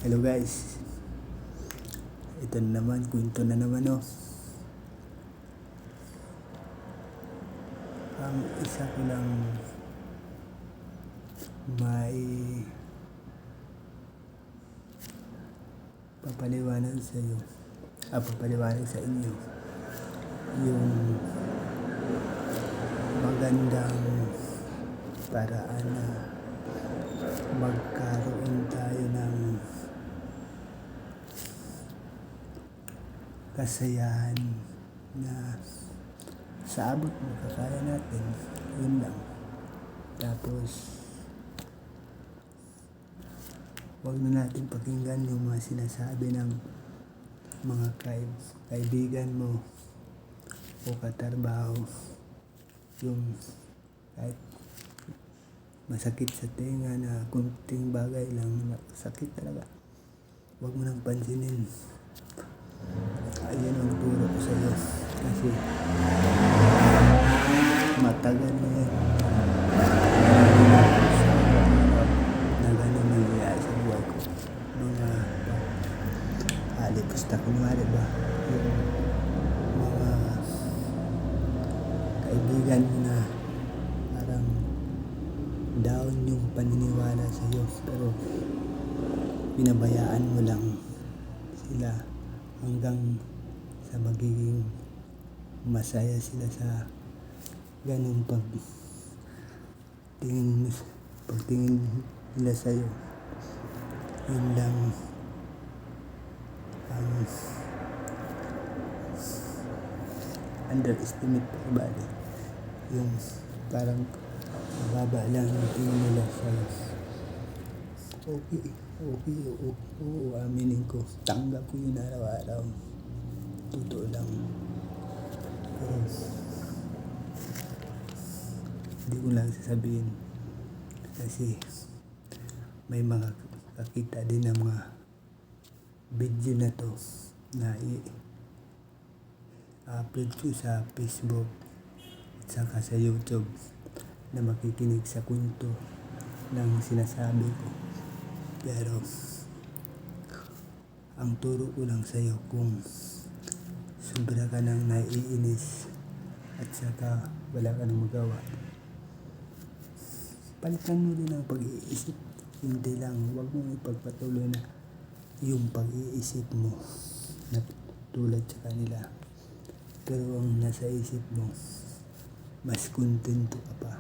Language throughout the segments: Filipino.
Hello guys, ito na naman, kwento na naman oh. Ang isa ko lang may papaliwanag sa iyo, papaliwanag sa inyo yung magandang paraan na magkaroon tayo ng kasayahan na sa abot ng kakaya natin, yun lang. Tapos huwag na natin pakinggan yung mga sinasabi ng mga kaibigan mo o katrabaho, yung kahit masakit sa tenga na kunting bagay lang, sakit talaga, huwag mo nang pansinin. Ayan ang turo ko sa iyo, kasi matagal na yan na ganun nangyayari sa buhay ko. Mga basta kunwari ba, yung mga kaibigan mo na parang down yung paniniwala sa iyo, pero pinabayaan mo lang sila hanggang sa magiging masaya sila sa ganung pagtingin nila sa iyo. Yun lang ang underestimate pa bali, yung parang mababa lang yung tingin nila sa iyo. Okay, oo, aminin ko, tanggap ko yun araw-araw, totoo lang. Pero hindi ko lang sasabihin kasi may mga kakita din ng mga video na to na i-upload ko sa Facebook at saka sa YouTube, na makikinig sa kwento ng sinasabi ko. Pero ang turo ko lang sa iyo, kung sobra ka nang naiinis at saka wala ka nang magawa, palitan mo din ang pag-iisip. Hindi lang, huwag mong ipagpatuloy na yung pag-iisip mo na tulad sa kanila, pero ang nasa isip mo mas kontento ka pa,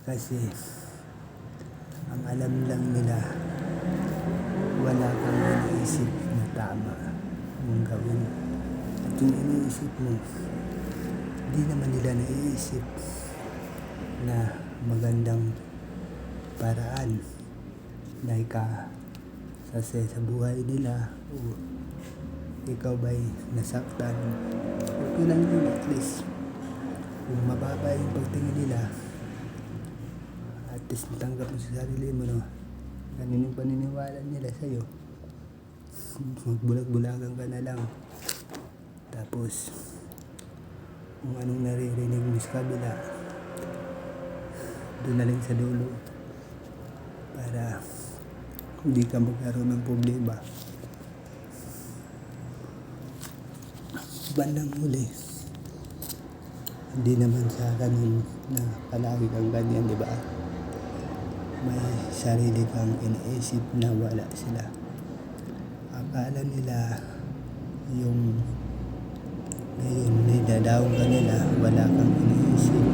kasi ang alam lang nila, wala kang iniisip na tama mong gawin. At yung iniisip mo, di naman nila naiisip na magandang paraan na ikasasaya sa buhay nila, o ikaw ba'y nasaktan. Okay lang yun, at least kung mababa yung pagtingin nila, at least natanggap mo sa sarili mo na ganun yung paniniwala nila sa'yo. Magbulag-bulagan ka na lang, tapos kung anong naririnig mo sa kabila, doon na lang sa dulo, para hindi ka magkaroon ng problema. Bandang huli, hindi naman sa ganun na palagi kang ganyan, di ba? May sarili kang iniisip na wala sila. Akala nila yung ngayon nidadaong ka nila, wala kang iniisip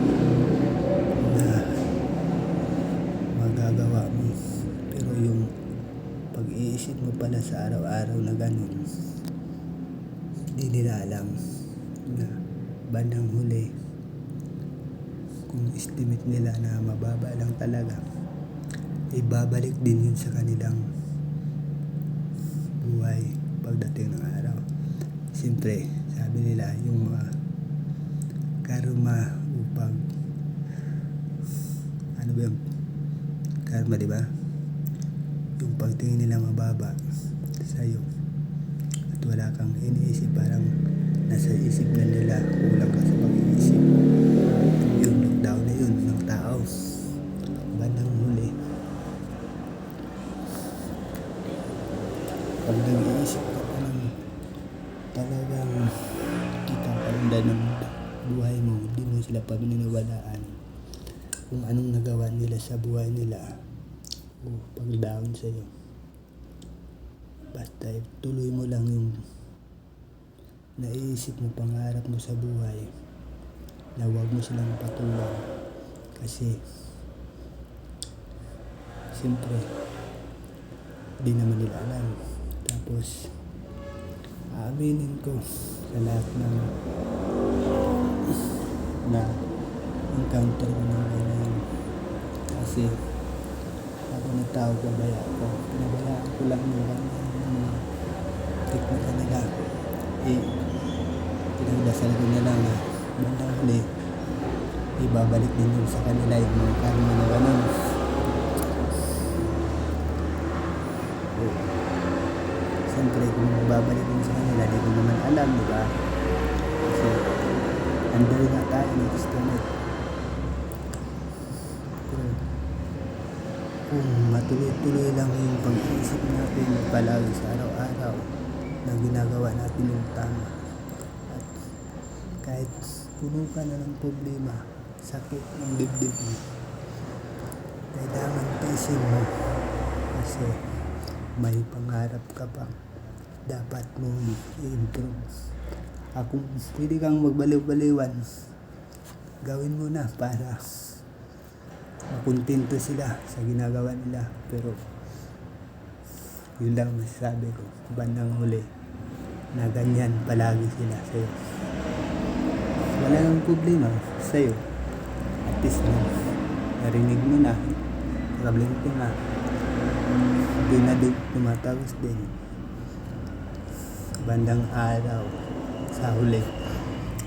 na magagawa mo. Pero yung pag-iisip mo pala sa araw-araw na ganun, hindi nila alam na bandang huli, kung estimate nila na mababa lang talaga, ibabalik din yun sa kanilang buhay pagdating ng araw. Siyempre, sabi nila yung mga karma, upang ano ba yung karma, di ba? Yung pagtingin nila mababa sa iyo at wala kang iniisip, parang nasa isip na nila, kulang ka sa pag-iisip, yung lockdown na yun ng tao. Bandang huli, Pag nag-iisip ka pa ng talagang ikapaunda ng buhay mo, di mo sila paniniwalaan kung anong nagawa nila sa buhay nila o pag-down sa'yo. Basta tuloy mo lang yung naiisip mo, pangarap mo sa buhay, na huwag mo silang patulan kasi siyempre di naman nila alam. Tapos aaminin ko sa lahat ng na encounter ko ng ganyan kasi ako na tao, pinabayaan ko lang yung mga teknika nila. Pinagdasal ko na lang na bandang huli ibabalik din yun sa kanila yung mga karma na ganun. Siyempre kung babalik yun sa kanila, di ko naman alam, di ba? Kasi under nga tayo ng estimate. Pero kung matuloy-tuloy lang yung pag-iisip natin palagi sa araw-araw na ginagawa natin yung tama, at kahit puno ka na ng problema, sakit ng dibdib mo, kailangan tiisin mo kasi may pangarap ka pa dapat mong i-improve. Kung pwede kang magbaliw-baliwan, gawin mo na para makontento sila sa ginagawa nila. Pero yun lang masasabi ko, bandang huli na ganyan palagi sila sa'yo. Wala nang problema sa'yo, at least narinig mo na, problem ko na, doon na tumatapos din. Bandang araw sa huli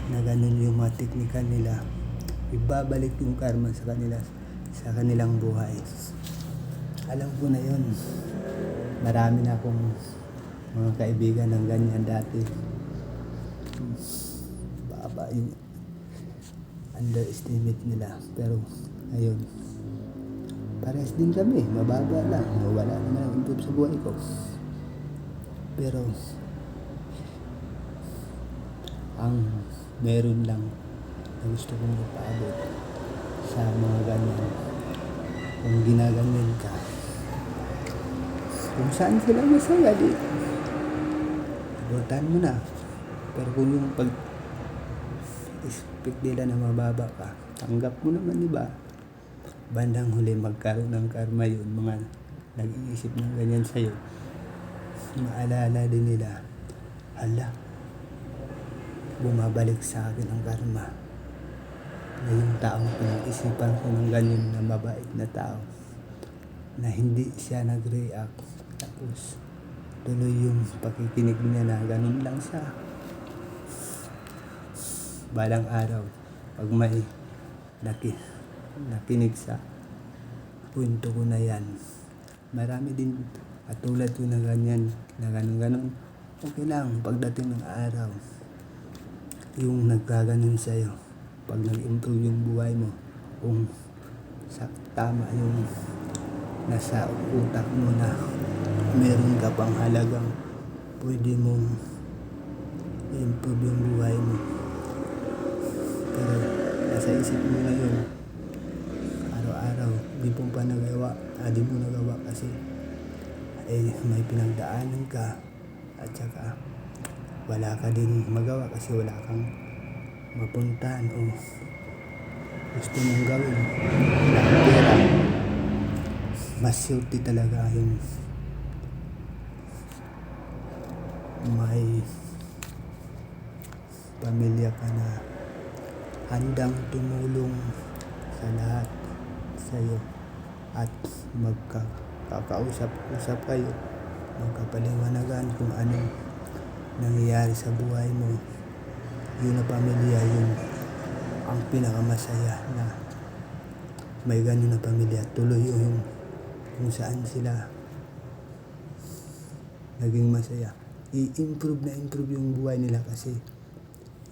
na ganun yung mga teknika nila, ibabalik yung karma sa kanila, sa kanilang buhay. Alam ko na yun, marami na akong mga kaibigan ng ganyan dati. Baba yung underestimate nila, pero ayun, parehas din kami, mababa lang, wala naman ang improve sa buhay ko. Pero ang meron lang na gusto kong ipaabot sa mga ganyan, kung ginaganyan ka, kung saan sila masaya, di abutan mo na. Pero kung yung pag-expect nila na mababa ka, tanggap mo naman, di ba? Bandang huli magkaroon ng karma yun. Mga nag-iisip ng ganyan sa'yo, maalala din nila, hala, bumabalik sa akin ang karma na yung taong pinag-isipan ko ng ganyan na mabait na tao, na hindi siya nag-react, tapos tuloy yung pakikinig niya na ganun lang siya. Balang araw, pag may nakinig sa kwento ko na yan, marami din katulad ko na ganyan, na ganun, okay lang pagdating ng araw, yung nagkaganon sa'yo, pag nag-improve yung buhay mo, kung tama yung nasa utak mo na meron ka pang halagang pwede mong improve yung buhay mo, pero nasa isip mo na yun araw-araw, di mo pa nagawa, di mo nagawa kasi may pinagdaanan ka, at saka wala ka din magawa kasi wala kang mapuntahan o gusto mong gawin, wala kang pera. Mas swerte talaga yung may pamilya ka na handang tumulong sa lahat sa'yo, at magkakausap-usap kayo, magkapaliwanagan kung anong nangyayari sa buhay mo. Yun na pamilya, yun ang pinakamasaya, na may ganun na pamilya. Tuloy yung kung saan sila naging masaya, i-improve yung buhay nila kasi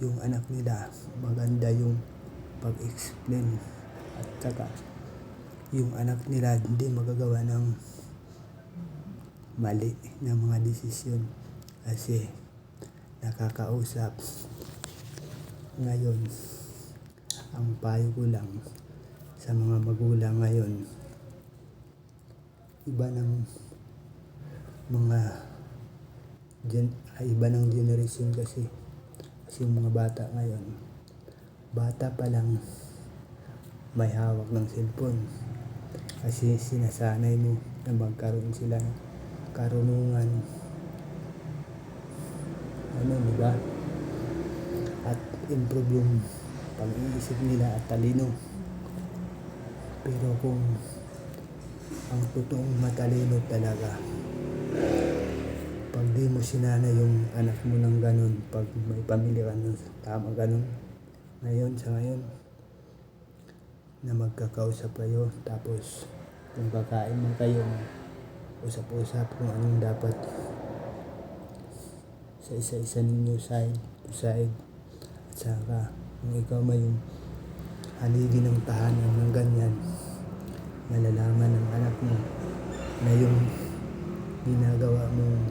yung anak nila maganda yung pag-explain, at saka yung anak nila hindi magagawa ng mali na mga desisyon kasi nakakausap. Ngayon, ang payo ko lang sa mga magulang ngayon, iba ng mga iba ng generation kasi yung mga bata ngayon, bata pa lang may hawak ng cellphone kasi sinasanay mo na magkaroon sila ng karunungan, diba? At improve yung pag-iisip nila at talino. Pero kung ang totoong matalino talaga, pag di mo sinana yung anak mo ng ganun, pag may pamilya ka ng tama ganun, sa ngayon, na magkakausap kayo, tapos kung kakain man kayo, usap-usap kung anong dapat sa isa-isa ninyo, side to side. At saka, kung ikaw may yung haligi ng tahanan ng ganyan, malalaman ng anak mo na yung ginagawa mong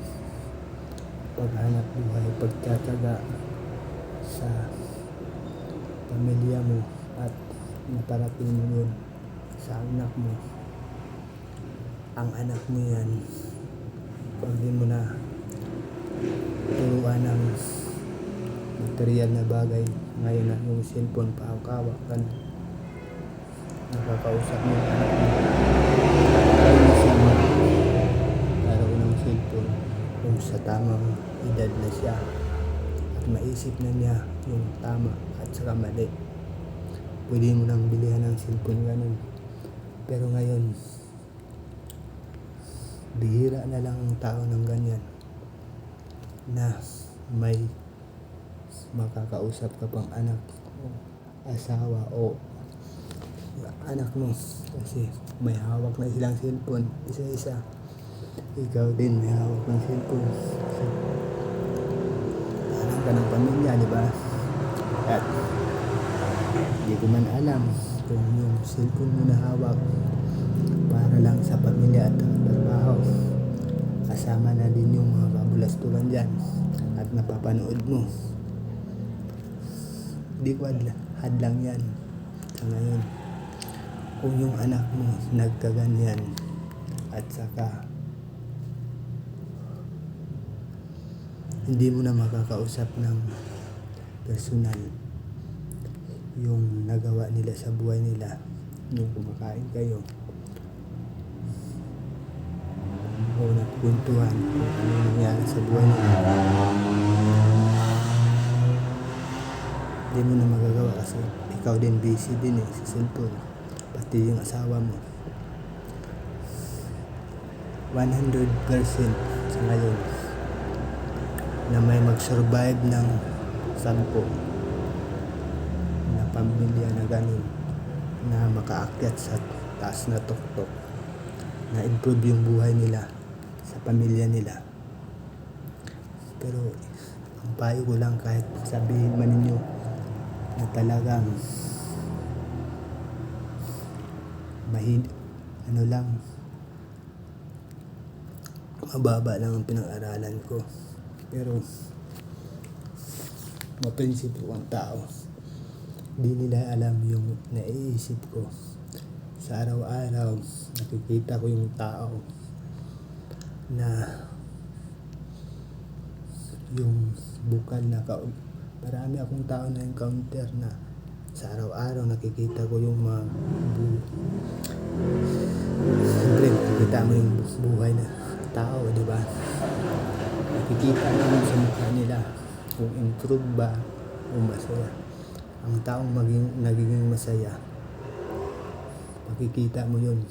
paghanap buhay, pagtataga sa pamilya mo at naparating mo yun sa anak mo. Ang anak mo yan, pag di mo na turuan ng material na bagay, ngayon na yung cellphone, pahawak ka na, nakakausap mo yung anak mo, kaya na siya maglaro ng cellphone kung sa tamang edad na siya at maisip na niya yung tama at saka mali. Pwede mo nang bilihan ng cellphone ganun. Pero ngayon, bihira na lang ang tao ng ganyan na may makakausap ka pang anak o asawa o anak mo kasi may hawak na silang cellphone, isa-isa. Ikaw din may hawak ng cellphone kasi anak ka ng pamilya, di ba? At hindi ko man alam kung yung cellphone mo na hawak para lang sa pamilya at trabaho, kasama na din yung mga kabulastugan dyan at napapanood mo. Hindi ko hadlang yan sa ngayon. Kung yung anak mo nagkaganyan at saka hindi mo na makakausap ng personal yung nagawa nila sa buhay nila, yung kumakain kayo o nagkwentuhan kung ano nangyari sa buhay nila, hindi mo na magagawa kasi ikaw din busy din sa cellphone, pati yung asawa mo. 100% sa ngayon na may mag-survive ng 10 na pamilya na ganun, na makaakyat sa taas na tuktok, na improve yung buhay nila sa pamilya nila. Pero ang payo ko lang, kahit sabihin man ninyo na talagang mababa lang ang pinag-aralan ko, pero maprinsipo ang tao. Di nila alam yung naiisip ko sa araw-araw. Nakikita ko yung tao na yung bukal na marami akong tao na encounter na sa araw-araw nakikita ko yung mga siyempre nakikita mo yung buhay na tao, di ba? Nakikita mo sa mukha nila kung improve ba o masaya. Ang taong nagiging masaya, makikita mo yun,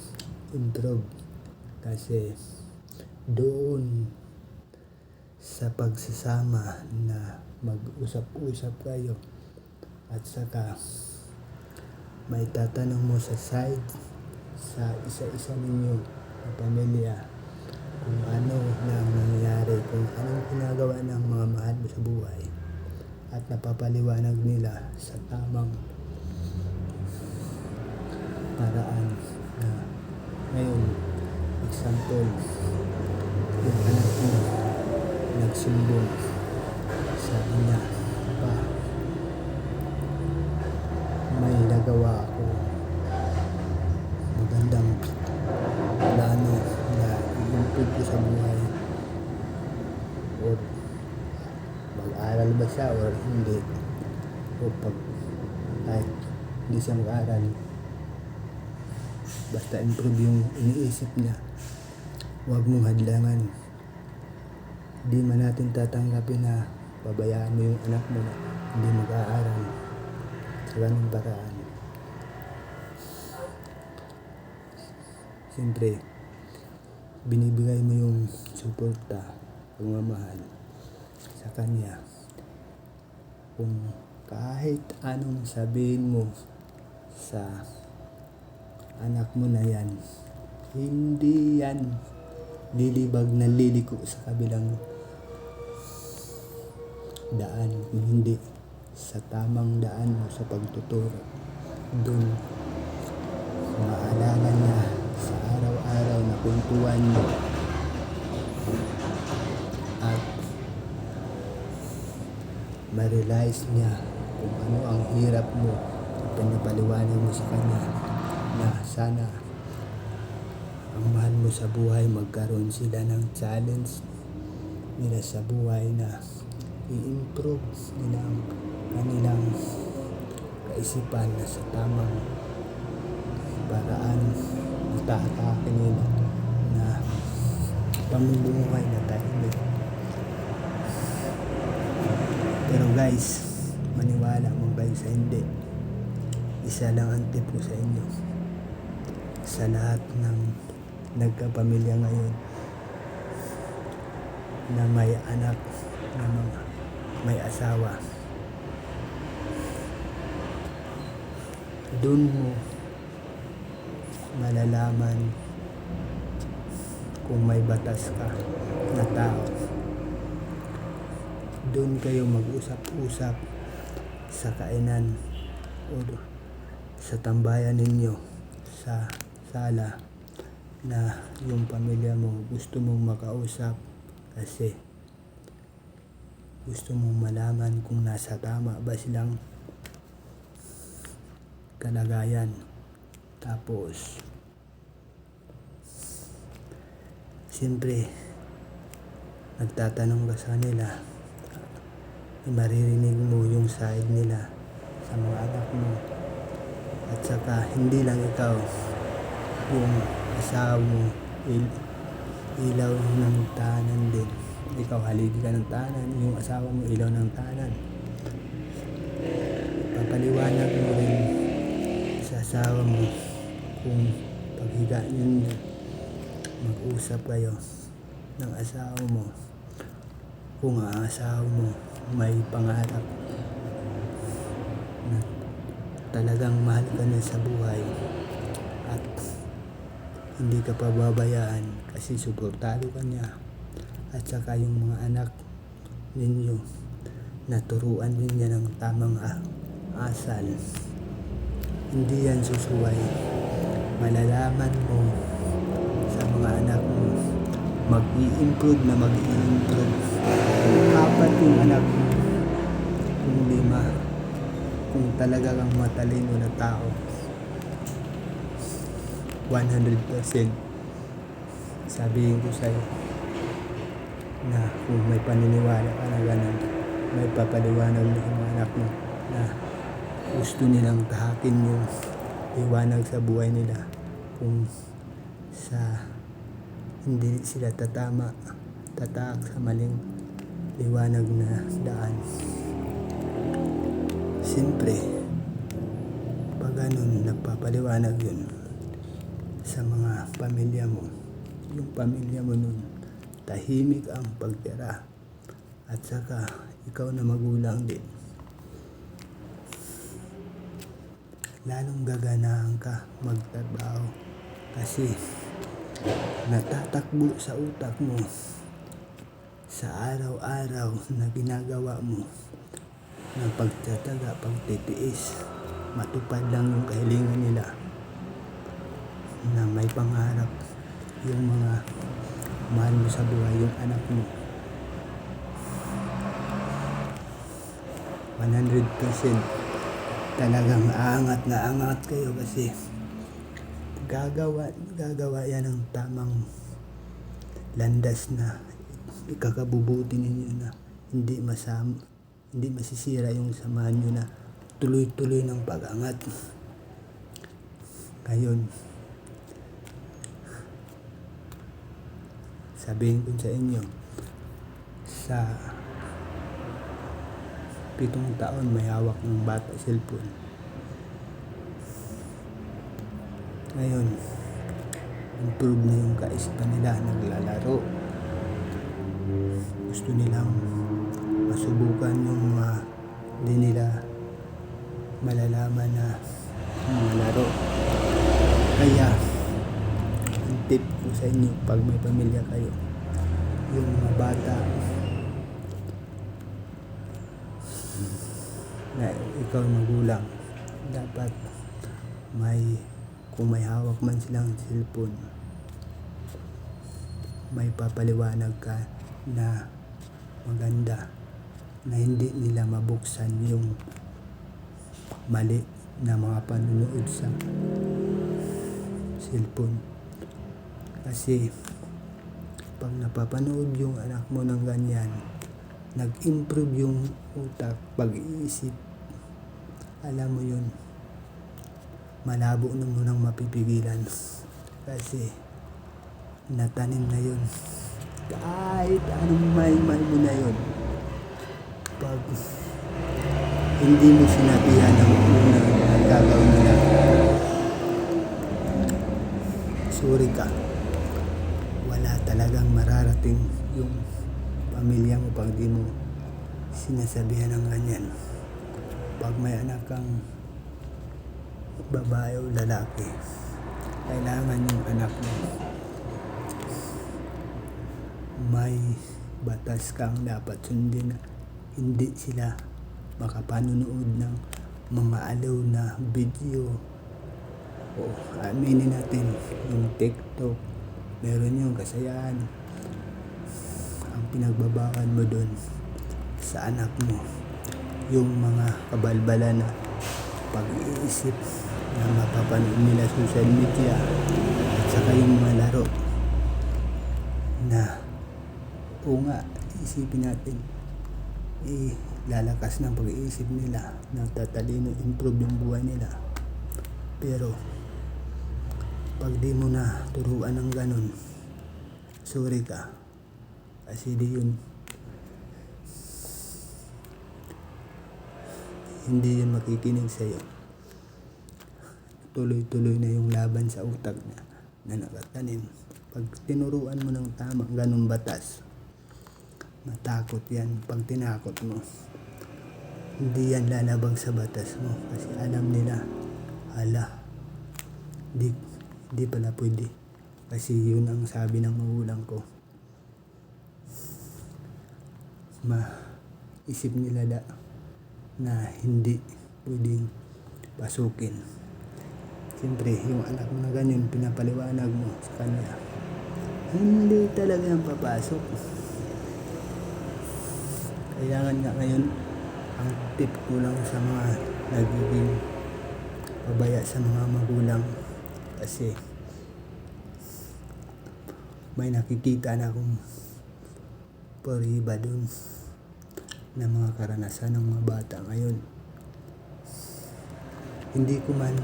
improve. Kasi doon sa pagsasama na mag-usap-usap kayo at saka may tatanong mo sa side sa isa-isa ninyo na pamilya kung ano na nangyayari, kung anong ginagawa ng mga mahal mo sa buhay, at napapaliwanag nila sa tamang paraan na ngayon, example, nagsumbong. Sabi niya, pa, may nagawa ako magandang plano na i-improve ko sa buhay, or mag-aral ba siya or hindi, o pag kahit hindi siya mag-aral, basta improve yung iniisip niya. Huwag mong hadlangan. Di man natin tatanggapin na pabayaan mo yung anak mo na hindi mag-aaral sa ganung paraan. Siyempre, binibigay mo yung suporta, pagmamahal sa kanya. Kung kahit anong sabihin mo sa anak mo na yan, hindi yan lilibag na liliko sa kabilang daan, kung hindi sa tamang daan mo sa pagtuturo. Doon maalaga niya sa araw-araw na kwentuhan mo, at ma-realize niya kung ano ang hirap mo, pinapaliwanag mo sa kanya na sana ang mahal mo sa buhay, magkaroon sila ng challenge nila sa buhay na i-improve nila ang kanilang kaisipan na sa tamang paraan, itatake nila na pamumuhay na tahimik. Pero guys, maniwala mo guys sa hindi, isa lang ang tip ko sa inyo, sa lahat ng nagkapamilya ngayon na may anak, na may asawa, doon mo malalaman kung may batas ka na tao. Doon kayo mag-usap-usap sa kainan o sa tambayan ninyo sa sala na yung pamilya mo gusto mong makausap kasi gusto mong malaman kung nasa tama ba silang kalagayan. Tapos siyempre nagtatanong ka sa nila, maririnig mo yung side nila sa mga anak mo, at saka hindi lang ikaw, yung asawa mo, ilaw ng tahanan din. Ikaw haligi ka ng tahanan, yung asawa mo ilaw ng tahanan. Papaliwanag mo rin sa asawa mo kung paghiga ninyo, mag-usap kayo ng asawa mo, kung ang asawa mo may pangarap na talagang mahal ka na sa buhay at hindi ka pababayaan kasi suportado ka niya, at saka yung mga anak ninyo naturuan din niya ng tamang asal, hindi yan susuway. Malalaman mo sa mga anak mo, mag-i-improve na mag-i-improve. Kung 4 yung anak mo, kung 5, kung talaga kang matalino na tao, 100% sabihin ko sa'yo na kung may paniniwala ka na ganun, may papaliwanag mo sa mga anak mo na gusto nilang tahakin yung liwanag sa buhay nila, kung sa hindi sila tatak sa maling liwanag na daan. Siyempre pag ganun, nagpapaliwanag yun sa mga pamilya mo, yung pamilya mo nun tahimik ang pagtira, at saka ikaw na magulang din, lalong gaganahan ka magtrabaho kasi natatakbo sa utak mo sa araw-araw na ginagawa mo ng pagtataga, pagtitiis, matupad lang yung kahilingan nila na may pangarap yung mga mahal mo sa buhay, yung anak mo. 100% talagang aangat na aangat kayo kasi gagawa yan ng tamang landas na ikakabubuti ninyo na hindi masisira yung samahan nyo na tuloy-tuloy ng pag-angat. Ngayon, sabihin ko sa inyo, sa 7 taon may hawak ng bata cellphone. Ngayon, improve na yung kaisipan nila, naglalaro. Gusto nilang masubukan yung di nila malalaman na mga laro. Kaya, ang tip ko sa inyo, pag may pamilya kayo, yung mga bata na ikaw magulang, dapat kung may hawak man silang cellphone, may papaliwanag ka na maganda na hindi nila mabuksan yung mali na mga panunood sa cellphone. Kasi pag napapanood yung anak mo ng ganyan, nag-improve yung utak, pag-iisip, alam mo yun, malabo na mo nang mapipigilan kasi natanim na yun. Kahit anong may mo na yun, pag hindi mo sinabihan ng una na gagawin nila, sorry ka, wala talagang mararating yung pamilya mo pag di mo sinasabihan ng ganyan. Pag may anak kang babae o lalaki, kailangan yung anak mo may batas kang dapat sundin na hindi sila makapanonood ng mga aliw na video. O aminin natin, yung TikTok, meron yung kasayahan. Ang pinagbabakan mo dun sa anak mo, yung mga kabalbala na pag-iisip na mapapanood nila social media at saka yung mga laro na nga, isipin natin, lalakas ng pag-iisip nila, nagtatalino, improve yung buhay nila. Pero pag di mo na turuan ng ganun, sorry ka, kasi hindi yun makikinig sa'yo. Tuloy-tuloy na yung laban sa utak na nakatanim. Pag tinuruan mo ng tamang ganung batas, matakot yan. Pag tinakot mo, hindi yan lalabag sa batas mo kasi alam nila, di pala pwede. Kasi yun ang sabi ng magulang ko, isip nila na hindi pwedeng pasukin. Siyempre, yung anak mo na ganyan, pinapaliwanag mo sa kanya, hindi talaga yung papasok. Kailangan nga ngayon, ang tip ko lang sa mga nagiging pabaya sa mga magulang, kasi may nakikita na akong pariba dun na mga karanasan ng mga bata ngayon. Hindi ko man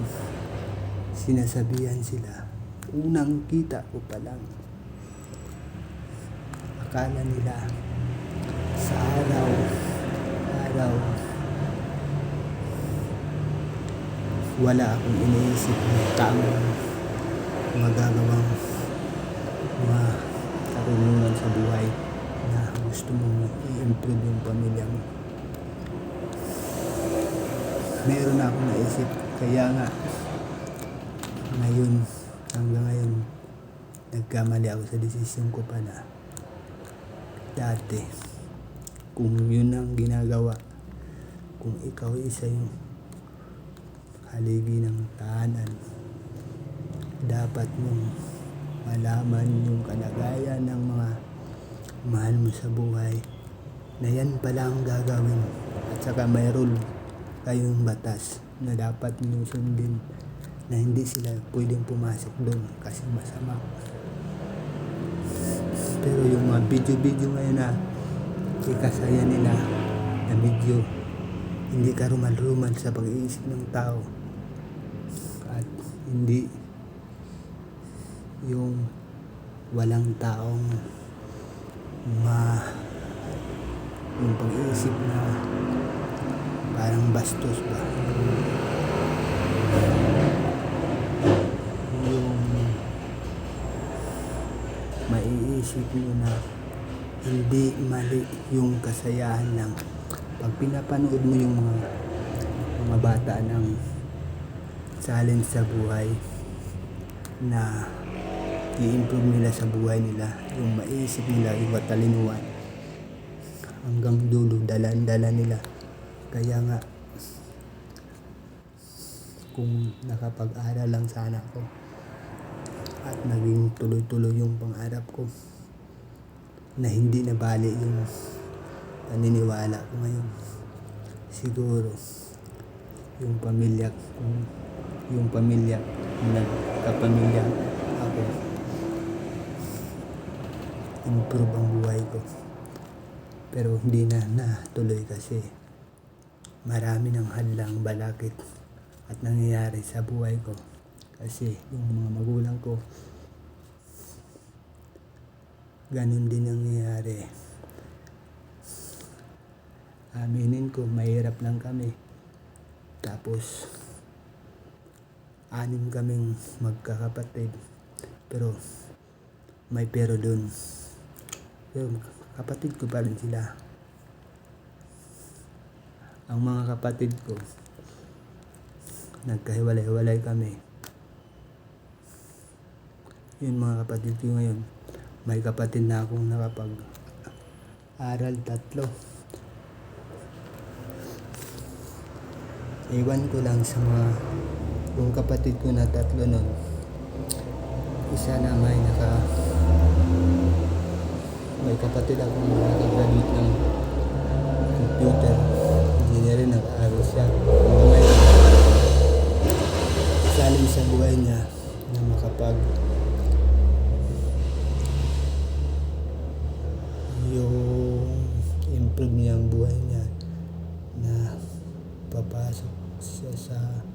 sinasabihan sila, unang kita ko pa lang, akala nila sa araw wala akong iniisip na tamang magagawang mga karunungan sa buhay na gusto mong i-improve yung pamilya mo. Meron akong naisip, kaya nga hanggang ngayon nagkamali ako sa desisyon ko pa na dati, kung yun ang ginagawa, kung ikaw isa yung haligi ng tahanan, dapat mong malaman yung kalagayan ng mga mahal mo sa buhay, na yan pala ang gagawin at saka may rule kayong batas na dapat nyo sundin na hindi sila pwedeng pumasok doon kasi masama. Pero yung mga video ngayon na ikasaya nila na medyo hindi karumal-rumal sa pag-iisip ng tao at hindi yung walang taong yung pag-iisip na parang bastos ba, yung maiisip nyo na hindi mali yung kasayahan lang pag pinapanood mo yung mga bata ng challenge sa buhay na i-improve nila sa buhay nila, yung maiisip nila, yung matalinuhan hanggang dulo, dala nila. Kaya nga kung nakapag-aral lang sana ako at naging tuloy-tuloy yung pangarap ko na hindi nabali yung paniniwala ko ngayon, siguro yung pamilya nagkapamilya ako, improve ang buhay ko. Pero hindi na natuloy kasi marami ng hadlang, balakid at nangyayari sa buhay ko. Kasi yung mga magulang ko, ganun din nangyayari. Aminin ko, mahirap lang kami. Tapos 6 kaming magkakapatid. Pero may pero dun. Pero kapatid ko pa rin sila. Ang mga kapatid ko, nagkahiwalay-hiwalay kami. Yun mga kapatid ko ngayon. May kapatid na akong nakapag-aral 3. Iwan ko lang sa yung kapatid ko na 3 nun. Isa na may kapatid akong nakagraduate ng computer engineering, nag-aaral siya. May challenge sa buhay niya na yung improve niya ang buhay niya na papasok siya sa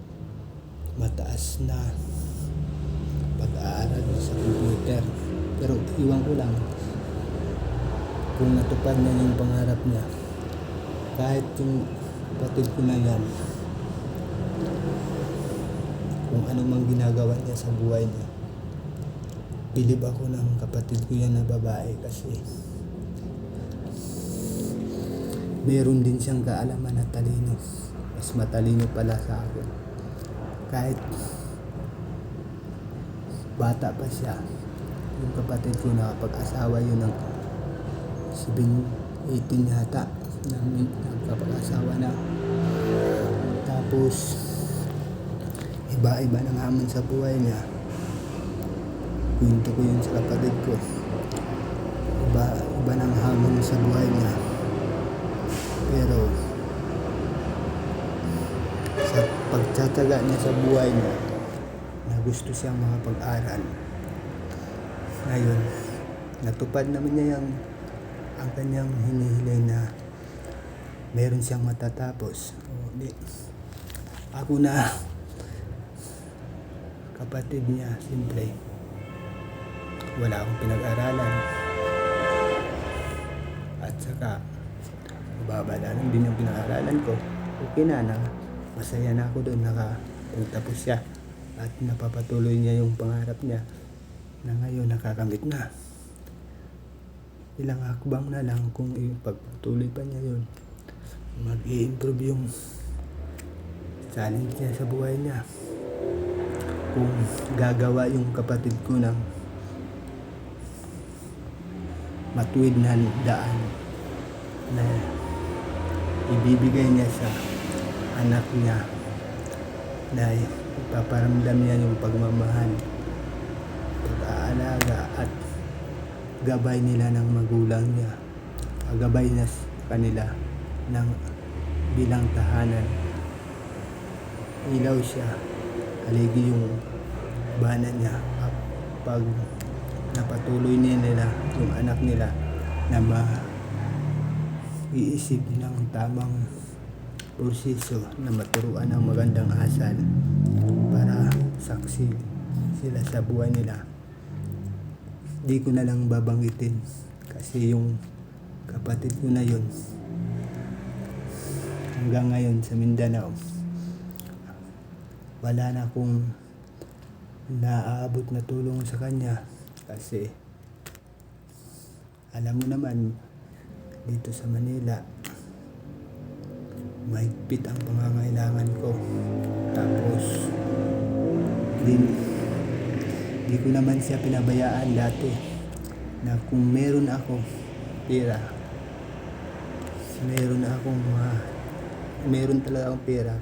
mataas na pag-aaral sa computer. Pero iwan ko lang kung natupad na yung pangarap niya. Kahit yung kapatid ko na yan, kung ano mang ginagawa niya sa buhay niya, bilib ako ng kapatid ko yan na babae kasi meron din siyang kaalaman na talino. Mas matalino pala sa akin. Kahit bata pa siya, yung kapatid ko nakapag-asawa yun ng 18 yata na nagkapag-asawa na. Tapos iba-iba ng hamon sa buhay niya. Kwento ko yun sa kapatid ko. Iba ng hamon sa buhay niya. Pero sa pagtsatsaga niya sa buhay niya na gusto siyang makapag-aral, ngayon natupad naman niya ang kanyang hinihiling na meron siyang matatapos. Ako na kapatid niya, simple, wala akong pinag-aralan at saka mababa lang din yung pinag-aralan ko. Okay na masaya na ako doon, nakapagtapos siya at napapatuloy niya yung pangarap niya na ngayon nakakamit na. Ilang hakbang na lang kung ipagpatuloy pa niya yun, mag-i-improve yung challenge niya sa buhay niya. Kung gagawa yung kapatid ko ng matuwid na daan na ibibigay niya sa anak niya, na ipaparamdam niya yung pagmamahal, pag-aalaga at gabay nila ng magulang niya, gabay na kanila ng bilang tahanan. Ilaw siya, haligi yung bana niya. Pag napatuloy nila yung anak nila na iisip ng tamang proseso na maturuan ng magandang asal para saksi sila sa buhay nila. Di ko na lang babanggitin kasi yung kapatid ko na yun hanggang ngayon sa Mindanao wala na akong naaabot na tulong sa kanya kasi alam mo naman dito sa Manila mahigpit ang pangangailangan ko, tapos di ko naman siya pinabayaan dati na kung meron ako pera, meron talaga akong pera,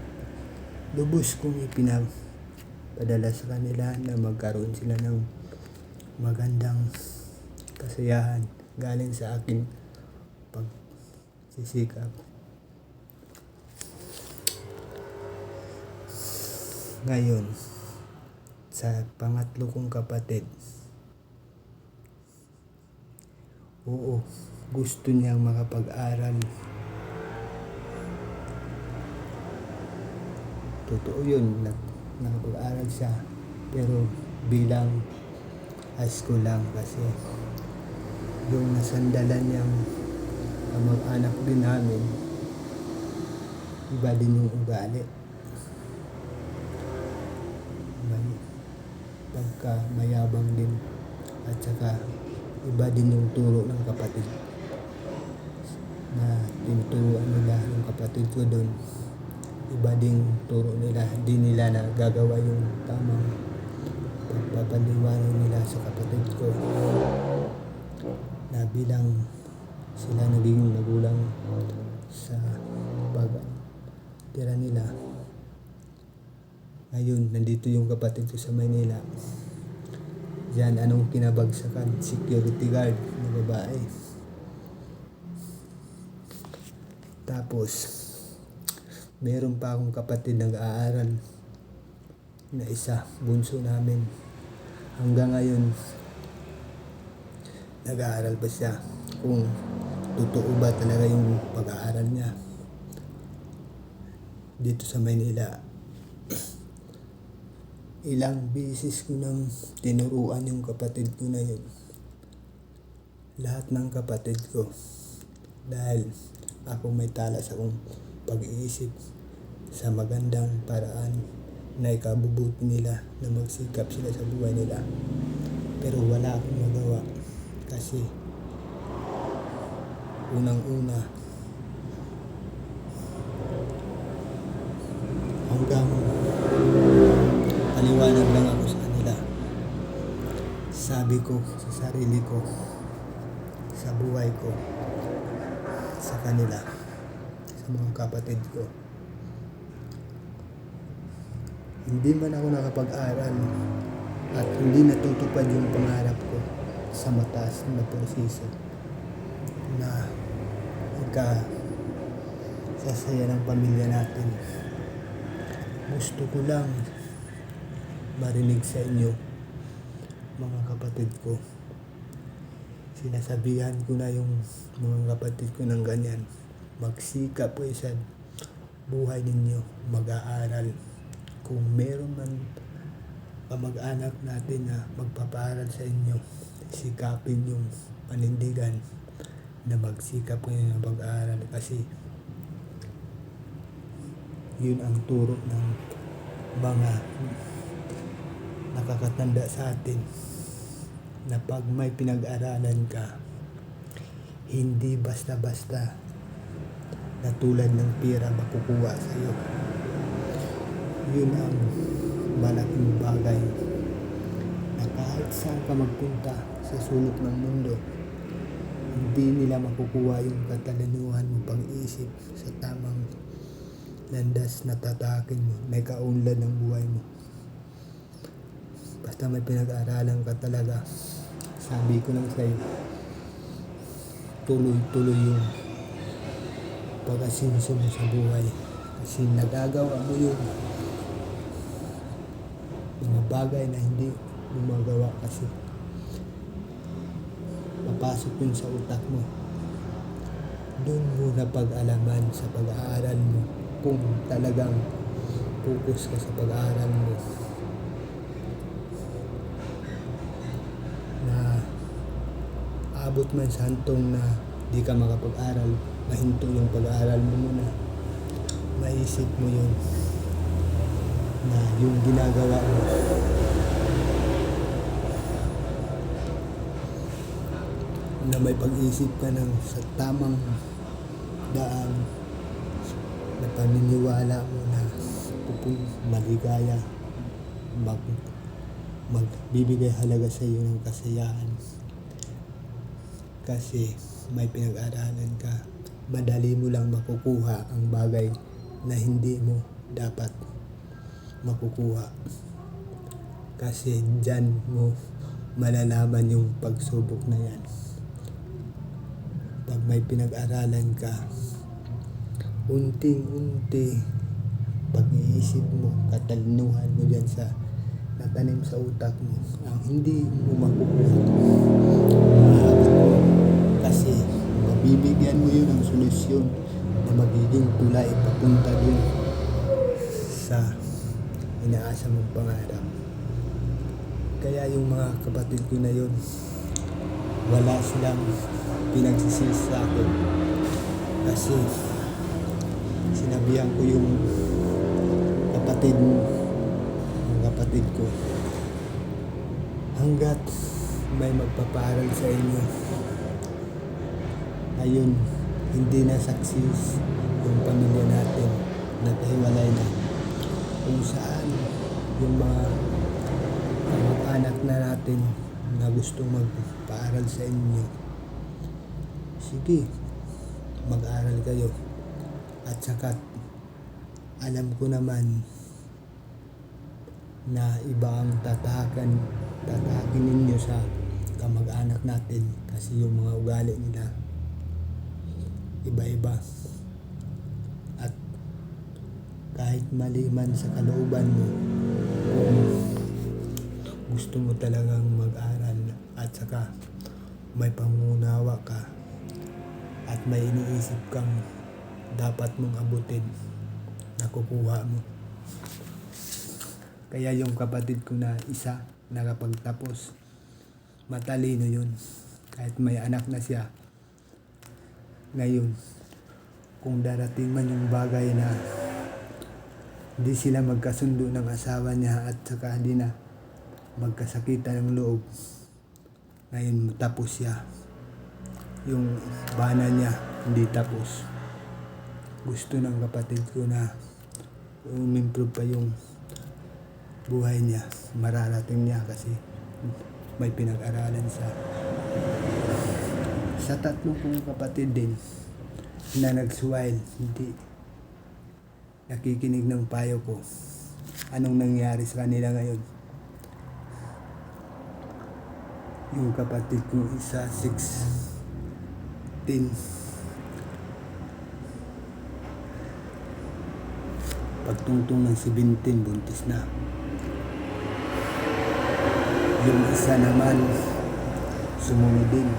lubos kong ipinapadala sa kanila na magkaroon sila ng magandang kasiyahan galing sa aking pagsisikap. Ngayon, sa pangatlo kong kapatid, oo, gusto niyang makapag-aral. Totoo yun, nakapag-aral siya, pero bilang high school lang kasi yung nasandalan niyang kamag-anak din namin, iba din yung ugali. Pagka mayabang din at saka iba din yung turo ng kapatid na tinuturuan nila yung kapatid ko doon, iba din turo nila, di nila na gagawa yung tamang pagpapaliwanag nila sa kapatid ko na bilang sila naging magulang sa pagtira nila. Ngayon, nandito yung kapatid ko sa Maynila. Diyan, anong kinabagsakan? Security guard na babae. Tapos, meron pa akong kapatid nag-aaral na isa, bunso namin. Hanggang ngayon, nag-aaral pa siya. Kung totoo ba talaga yung pag-aaral niya dito sa Maynila. Ilang beses ko nang tinuruan yung kapatid ko na yun. Lahat ng kapatid ko. Dahil ako may talas akong pag-iisip sa magandang paraan na ikabubuti nila na magsikap sila sa buhay nila. Pero wala akong magawa kasi unang-una hanggang paliwanag lang ako sa kanila. Sabi ko sa sarili ko, sa buhay ko, sa kanila, sa mga kapatid ko. Hindi man ako nakapag-aral at hindi natutupad yung pangarap ko sa mataas na proseso na sasaya ng pamilya natin. Gusto ko lang marinig sa inyo, mga kapatid ko. Sinasabihan ko na yung mga kapatid ko ng ganyan. Magsikap kayo sa buhay ninyo, mag-aaral. Kung meron man kamag-anak natin na magpapaaral sa inyo, sikapin yung panindigan na magsikap kayo na mag-aaral kasi yun ang turo ng mga nakakatanda sa atin na pag may pinag-aralan ka, hindi basta-basta na tulad ng pera makukuha sa iyo. Yun ang malaking bagay na kahit saan ka magpunta sa sulok ng mundo, hindi nila makukuha yung katalinuhan mo pag-iisip sa tamang landas na tatakin mo, may kaunlad ng buhay mo. Basta may pinag-aralan ka talaga, sabi ko lang sa'yo, tuloy-tuloy yung pag-asenso mo sa buhay. Kasi nagagawa mo yung mga bagay na hindi mo magawa kasi papasok yun sa utak mo. Doon mo na pag-alaman sa pag-aaral mo kung talagang focus ka sa pag-aaral mo na abot man sa hantong na di ka makapag-aral, mahinto yung pag-aaral mo muna, maisip mo yun na yung ginagawa mo na may pag-isip ka ng sa tamang daan na paniniwala mo na maligaya, magbibigay halaga sa iyo ng kasiyahan. Kasi may pinag-aralan ka, madali mo lang makukuha ang bagay na hindi mo dapat makukuha. Kasi dyan mo malalaman yung pagsubok na yan. Pag may pinag-aralan ka, unting-unti pag-iisip mo, katalinuhan mo dyan sa natanim sa utak mo, ang hindi mo makukuha, kasi mabibigyan mo yun ng solusyon na magiging tulay papunta dun sa inaasa mong pangarap. Kaya yung mga kapatid ko na yun, wala silang pinagsisisi sa akin kasi sinabihan ko yung kapatid ko, hanggat may magpapaaral sa inyo, ayun, hindi na success yung pamilya natin, naghiwalay na. Kung saan yung mga anak na natin na gustong magpaaral sa inyo, sige, mag-aral kayo. At saka alam ko naman na iba ang tatahakin ninyo sa kamag-anak natin kasi yung mga ugali nila iba-iba. At kahit mali man sa kalooban mo, kung gusto mo talagang mag-aral at saka may pangunawa ka at may iniisip kang dapat mong abutin, nakukuha mo. Kaya yung kapatid ko na isa nakapagtapos, matalino yun. Kahit may anak na siya, ngayon, kung darating man yung bagay na hindi sila magkasundo ng asawa niya at saka hindi na magkasakitan ng loob, ngayon tapos siya. Yung bana niya hindi tapos. Gusto ng kapatid ko na umimprove pa yung buhay niya, mararating niya kasi may pinag-aralan siya. Sa tatlong kong kapatid din na nag-swile, hindi nakikinig ng payo ko, anong nangyari sa kanila ngayon? Yung kapatid kong isa, 16, pagtungtong ng 17, buntis na. Yung isa naman, sumunod din.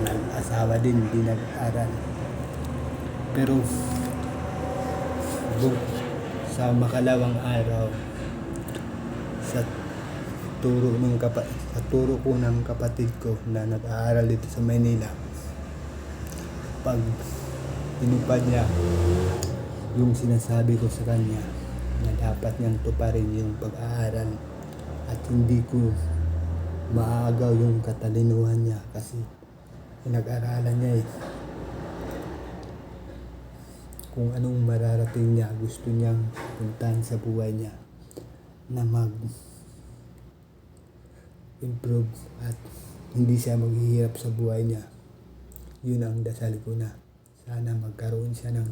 Nag-asawa din, hindi nag-aral. Pero, sa makalawang araw, sa turo ko ng kapatid ko na nag-aaral dito sa Maynila, pag tinupad niya yung sinasabi ko sa kanya na dapat niyang tuparin yung pag-aaral at hindi ko maagaw yung katalinuhan niya kasi pinag-aralan niya kung anong mararating niya, gusto niyang puntahan sa buhay niya na mag-improve at hindi siya maghihirap sa buhay niya. Yun ang dasal ko na sana magkaroon siya ng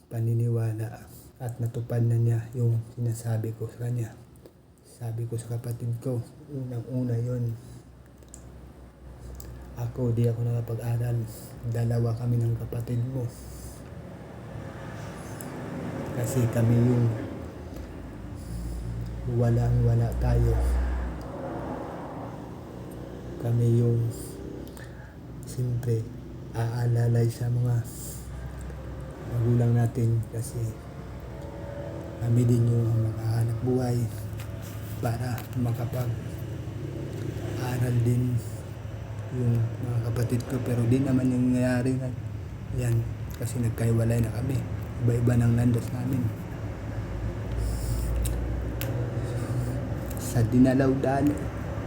paniniwala at natupad na niya yung sinasabi ko sa kanya. Sabi ko sa kapatid ko, unang-una yun, Ako, di ako nakapag-aral. Dalawa kami ng kapatid mo. Kasi kami yung walang-wala tayo. Kami yung siyempre aalalay sa mga magulang natin kasi kami din yung makahanap buhay para makapag-aral din yung mga kapatid ko, pero di naman yung nangyayari na yan kasi nagkaiwalay na kami, iba-iba ng landas namin. Sa dinalaw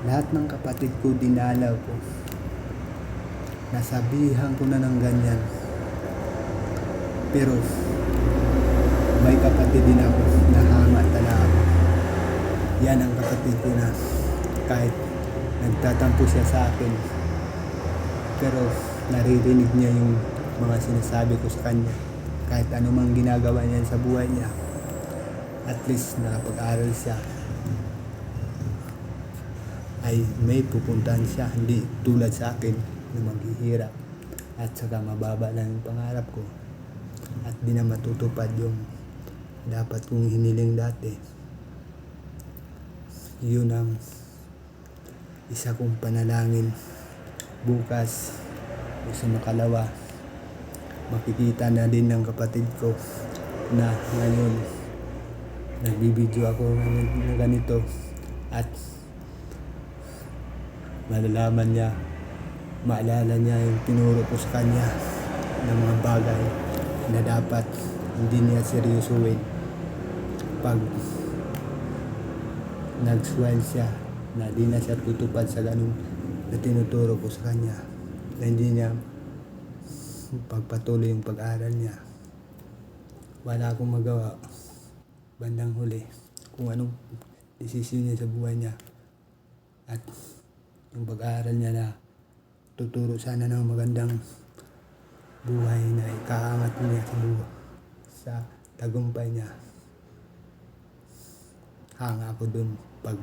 lahat ng kapatid ko dinalaw ko, nasabihan ko na ng ganyan, pero may kapatid din ako na hanga talaga. Yan ang kapatid ko na kahit nagtatampo siya sa akin, pero naririnig niya yung mga sinasabi ko sa kanya. Kahit anumang ginagawa niya sa buhay niya, at least nakapag-aral siya, ay may pupuntahan siya. Hindi tulad sa akin na maghihirap at saka mababa lang yung pangarap ko at di na matutupad yung dapat kong hiniling dati. Yun ang isa kong panalangin. Bukas o sa makalawa, makikita na din ng kapatid ko na ngayon nagbibideo ako na ganito at malalaman niya, maalala niya yung tinuro ko sa kanya ng mga bagay na dapat hindi niya seryosohin pag nag-swell siya, na di na siya tutupad sa ganun na tinuturo ko sa kanya, na hindi niya pagpatuloy yung pag-aaral niya. Wala akong magawa bandang huli kung anong desisyon niya sa buhay niya at yung pag-aaral niya na tuturo sana ng magandang buhay na ikaangat niya sa buhay, sa tagumpay niya. Hanga ako dun pag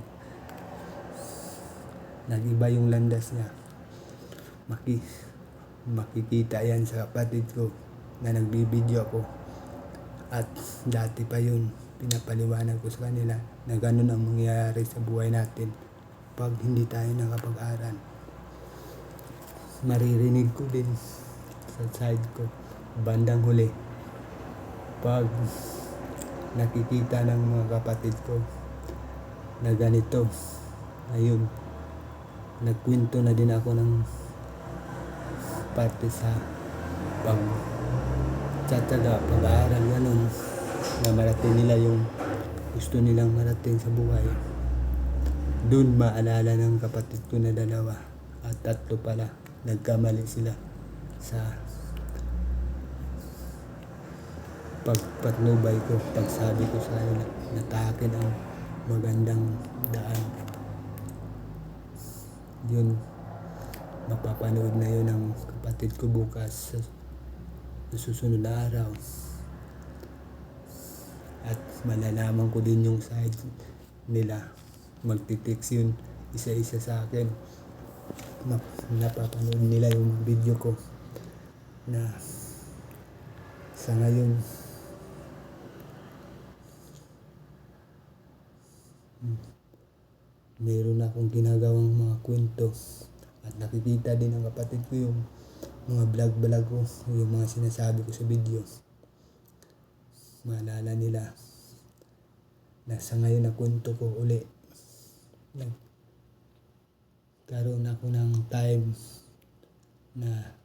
nag-iba yung landas niya. Makikita yan sa kapatid ko na nagbibideo ako, at dati pa yun pinapaliwanag ko sa kanila na ganun ang mangyayari sa buhay natin pag hindi tayo nakapag-aral. Maririnig ko din sa side ko bandang huli pag nakikita ng mga kapatid ko na ganito. Ayun, nagkwento na din ako ng parte sa pag-tsatsaga, pag-aaral, ganun, na marating nila yung gusto nilang marating sa buhay. Doon maalala ng kapatid ko na dalawa at tatlo pala, nagkamali sila sa pagpatnubay ko, pagsabi ko sa kanila na tahakin ang magandang daan. Yun, mapapanood na yun ng kapatid ko bukas sa susunod na araw, at malalaman ko din yung side nila. Magtitext yun isa-isa sa akin, napapanood nila yung video ko na sa ngayon mayroon akong ginagawang mga kwento, at nakikita din ng kapatid ko yung mga vlog ko, yung mga sinasabi ko sa video. Maalala nila na sa ngayon na kwento ko uli, nagkaroon ako ng time na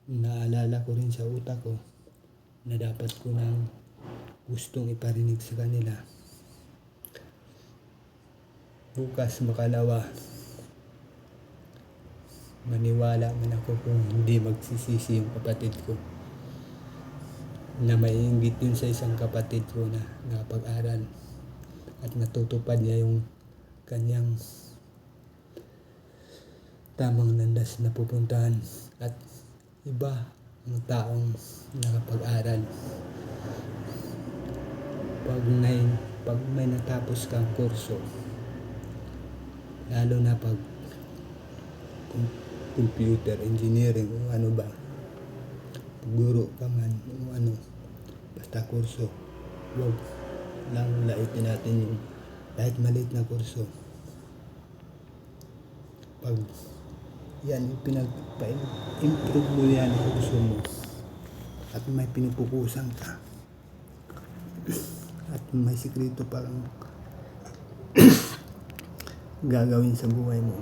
naalala ko rin sa utak ko na dapat ko nang gustong iparinig sa kanila. Bukas makalawa, maniwala man ako kung hindi magsisisi yung kapatid ko na maiinggit yun sa isang kapatid ko na nakapag-aral at natutupad niya yung kanyang tamang landas na pupuntahan, at iba ang taong nakapag-aral. Pag may natapos kang kurso, lalo na pag computer engineering o ano ba, guro ka man o ano, basta kurso, wag lang laitin natin yung kahit maliit na kurso. Pag yan pinagpa-improve mo yan ang kurso mo at may pinupukusan ka at may sikreto parang gagawin sa buhay mo,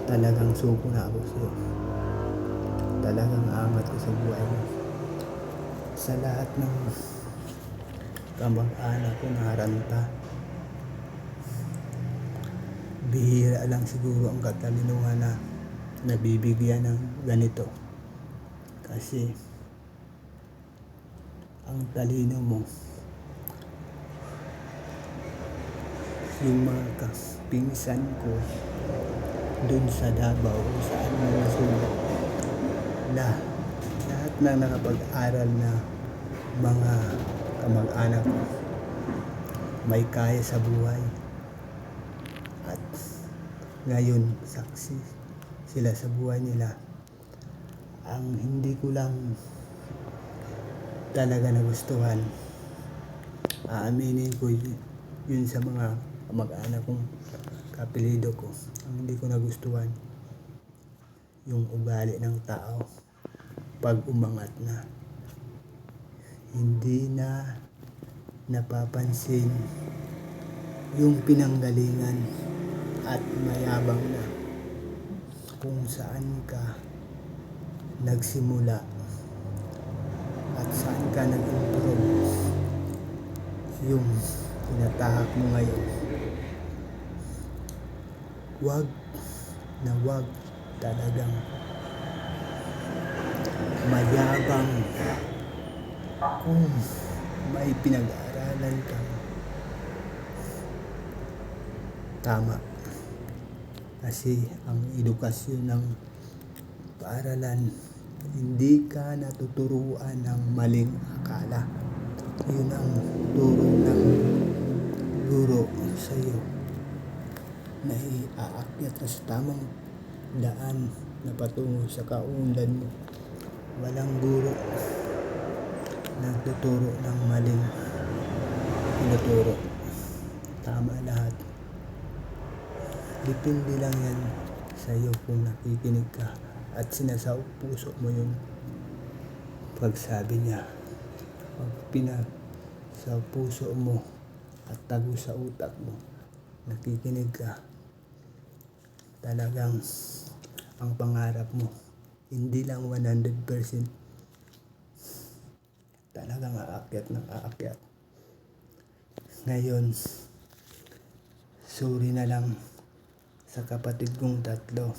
talagang suko na ako sa'yo. Talagang aangat ko sa buhay mo. Sa lahat ng kamag-anak ko na haranta, bihira lang siguro ang katalinuhan na nabibigyan ng ganito. Kasi ang talino mo, yung mga kapinsan ko dun sa Davao o saan mo nasulat, lahat ng nakapag-aral na mga kamag-anak ko may kaya sa buhay at ngayon saksi sila sa buhay nila. Ang hindi ko lang talaga nagustuhan, aaminin ko yun sa mga kamag-anak kong kapilido ko, ang hindi ko nagustuhan yung ugali ng tao pag umangat na, hindi na napapansin yung pinanggalingan at mayabang na kung saan ka nagsimula at saan ka nag-improve. Yung tinatahak mo ngayon, wag talagang mayabang kung may pinag-aaralan kang tama. Kasi ang edukasyon ng paaralan, hindi ka natuturuan ng maling akala. Yun ang turo ng guro sa iyo na iaakyat ka sa tamang daan na patungo sa kaunlad mo. Walang guro nagtuturo ng maling tinuturo. Tama lahat. Depende lang yan sa iyo kung nakikinig ka at sinasaup puso mo yung pagsabi niya. Pag sa puso mo at tago sa utak mo, nakikinig ka, talagang ang pangarap mo hindi lang 100%, talagang aakyat ng aakyat. Ngayon, sorry na lang sa kapatid kong tatlo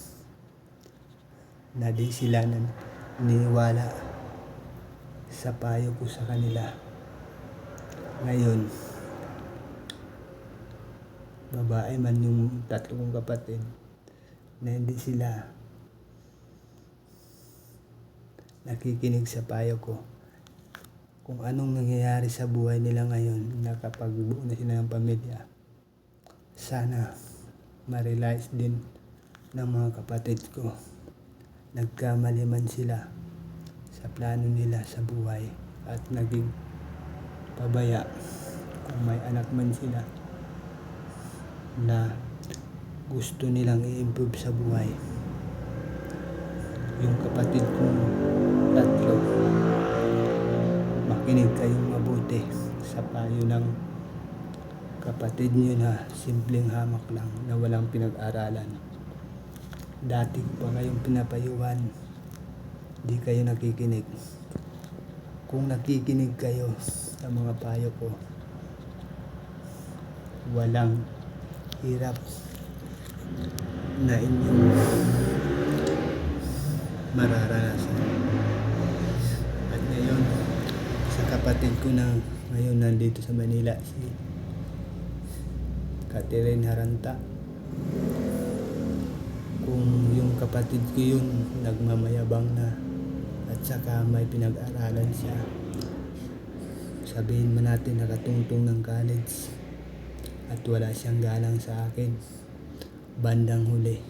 na di sila naniwala sa payo ko sa kanila. Ngayon, babae man yung tatlo kong kapatid na hindi sila nakikinig sa payo ko. Kung anong nangyayari sa buhay nila ngayon, nakapagbuo na sila ng pamilya, sana ma-realize din ng mga kapatid ko. Nagkamali man sila sa plano nila sa buhay at naging pabaya kung may anak man sila na gusto nilang i-improve sa buhay. Yung kapatid kong tatlo, makinig kayong mabuti sa payo ng kapatid niyo na simpleng hamak lang na walang pinag-aralan. Dati pa kayong pinapayuhan, di kayo nakikinig. Kung nakikinig kayo sa mga payo ko, walang hirap na inyong mararanasan. At ngayon, sa kapatid ko na ngayon nandito sa Manila, si Catherine Haranta, kung yung kapatid ko yun nagmamayabang na at saka may pinag-aralan siya, sabihin man natin nakatungtong ng college at wala siyang galang sa akin, bandang huli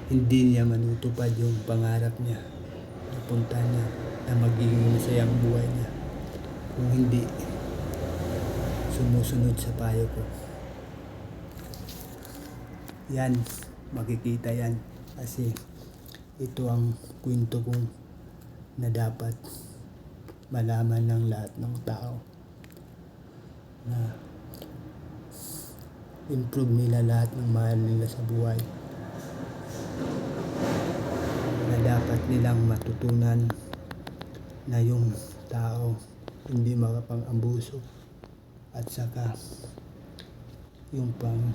hindi niya manutupad yung pangarap niya, napunta niya na magiging masayang buhay niya kung hindi sumusunod sa payo ko. Yan, makikita yan kasi ito ang kwento kong na dapat malaman ng lahat ng tao na improve nila lahat ng mahal nila sa buhay, na dapat nilang matutunan na yung tao hindi makapang-abuso at saka yung pang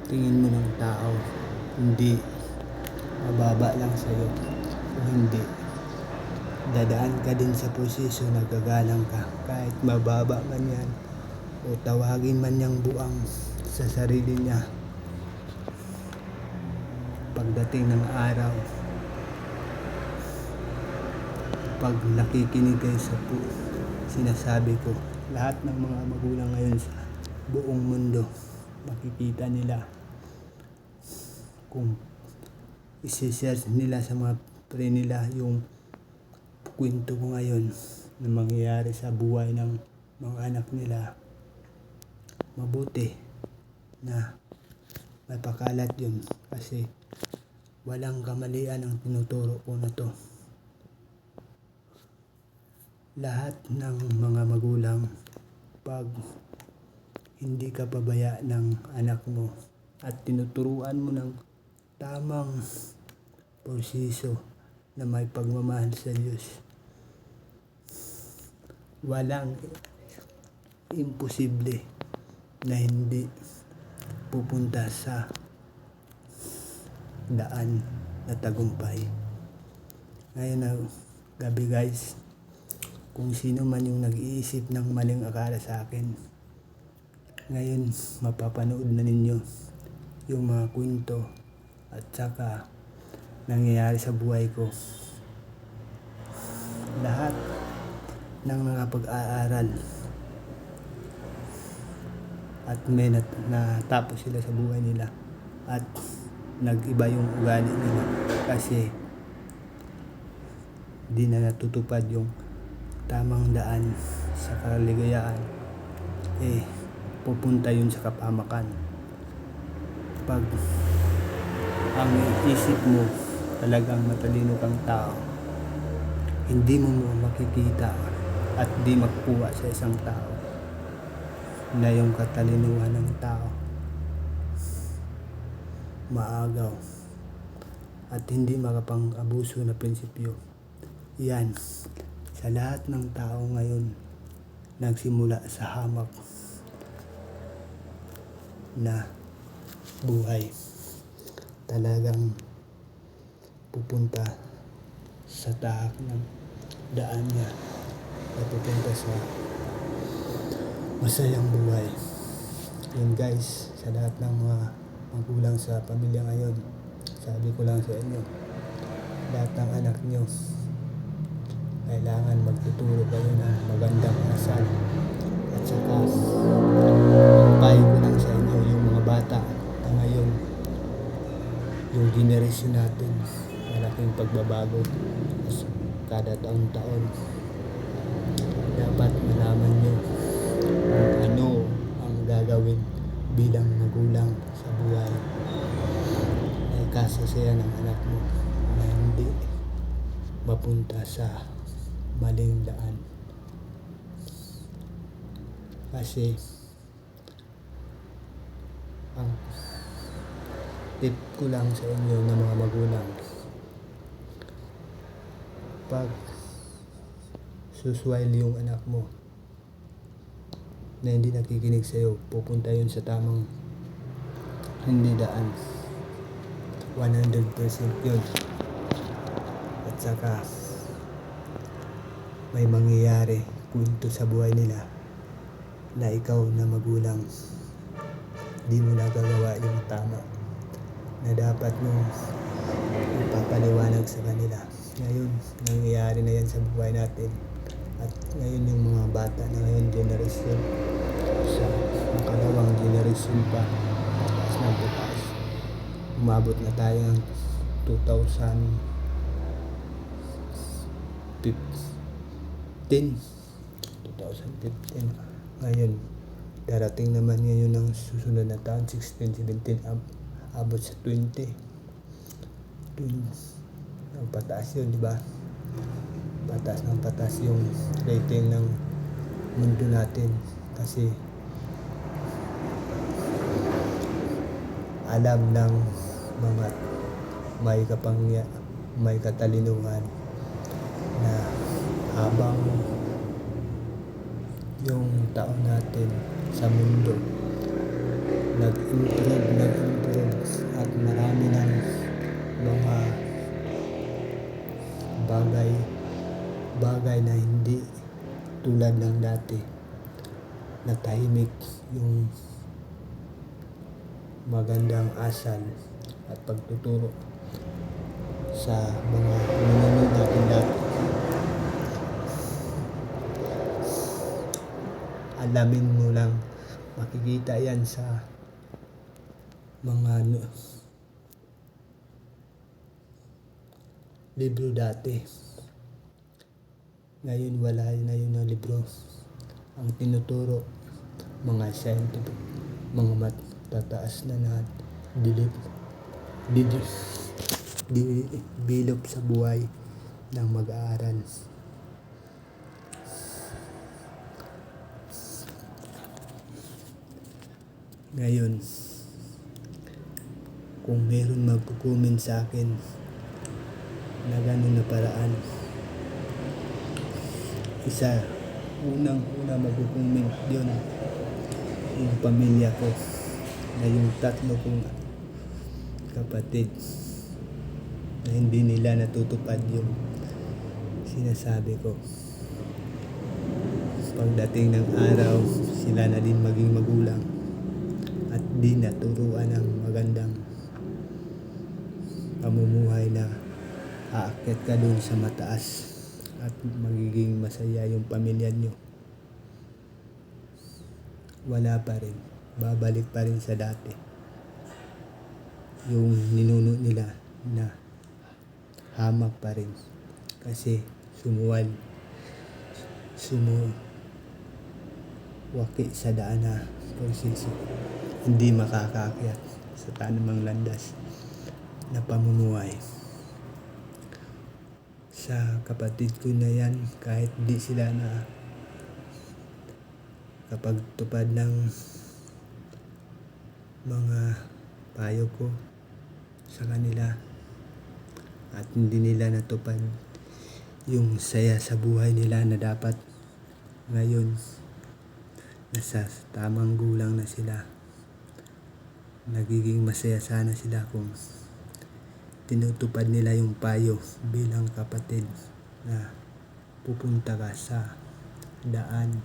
tingin mo ng tao hindi mababa lang sa'yo o hindi dadaan ka din sa proseso na gagalang ka kahit mababa man yan o tawagin man niyang buang sa sarili niya. Pagdating ng araw, pag nakikinig kayo sa sinasabi ko, lahat ng mga magulang ngayon sa buong mundo, makikita nila kung isi-search nila sa mga pre nila yung kwento ko ngayon na mangyayari sa buhay ng mga anak nila. Mabuti na mapakalat yun kasi walang kamalian ang tinuturo ko na to. Lahat ng mga magulang, pag hindi ka pabaya ng anak mo at tinuturuan mo ng tamang proseso na may pagmamahal sa Diyos, walang imposible na hindi pupunta sa daan na tagumpay. Ngayon na gabi guys, kung sino man yung nag-iisip ng maling akala sa akin, ngayon mapapanood na ninyo yung mga kwento at saka nangyayari sa buhay ko. Lahat ng nakapag-aaral at may natapos sila sa buhay nila at nag-iba yung ugali nila kasi di na natutupad yung tamang daan sa kaligayahan, pupunta yun sa kapahamakan. Pag ang isip mo talagang matalino kang tao, hindi mo makikita at di makukuha sa isang tao na yung katalinuhan ng tao maagaw at hindi makapang-abuso na prinsipyo. Yan, sa lahat ng tao ngayon nagsimula sa hamak na buhay, talagang pupunta sa tahak ng daan niya at pupunta sa masayang buhay. Yun guys, sa lahat ng mga magulang sa pamilya ngayon, sabi ko lang sa inyo, lahat ng anak nyo kailangan magtuturo kayo ng magandang asal. At saka ang payo ko lang sa inyo, yung mga bata na ngayon, yung generation natin, malaking pagbabago kada taon-taon. Dapat malaman nyo kung ano ang gagawin bilang magulang sa buhay ay kasasaya ng anak mo na hindi mapunta sa maling daan. Kasi ang tip ko lang sa inyo na mga magulang, pag suswile yung anak mo na hindi nakikinig sa'yo, pupunta yun sa tamang hindi daan. 100% yun. At saka may mangyayari kwento sa buhay nila na ikaw na magulang di mo nagagawa yung tama na dapat mong ipapaliwanag sa kanila. Ngayon, nangyayari na yan sa buhay natin. At ngayon yung mga bata na ngayon generation, sa makalawang generation pa, ng pataas. Umabot na tayo ng 2015. Ngayon, darating naman ngayon ng susunod na taon, 16, 17, abot sa 20. Ang pataas yun, di ba? Pataas ng pataas yung rating ng mundo natin kasi alam ng mga may katalinuhan na habang yung taon natin sa mundo nag-improve at marami ng mga bagay na hindi tulad ng dati na tahimik yung magandang asal at pagtuturo sa mga nununod natin dati. Alamin mo lang, makikita yan sa mga libro dati. Ngayon wala na yun ang libro. Ang tinuturo, mga scientific, mga matataas na develop sa buhay ng mag-aaral. Ngayon, kung meron magko-comment sa akin na gano'n na paraan, unang-una magko-comment yun yung pamilya ko na yung 3 kong kapatid na hindi nila natutupad yung sinasabi ko. Pagdating ng araw, sila na din maging magulang at di naturuan ng magandang pamumuhay na aakyat ka dun sa mataas at magiging masaya yung pamilya nyo. Wala pa rin, babalik pa rin sa dati yung ninuno nila na hamak pa rin kasi sumuwaki sa daan na proseso, hindi makakaakyat sa tamang landas na pamumuhay. Sa kapatid ko na yan, kahit di sila na kapag tupad ng mga payo ko sa kanila at hindi nila natupad yung saya sa buhay nila na dapat ngayon nasa tamang gulang na sila. Nagiging masaya sana sila kung tinutupad nila yung payo bilang kapatid na pupunta ka sa daan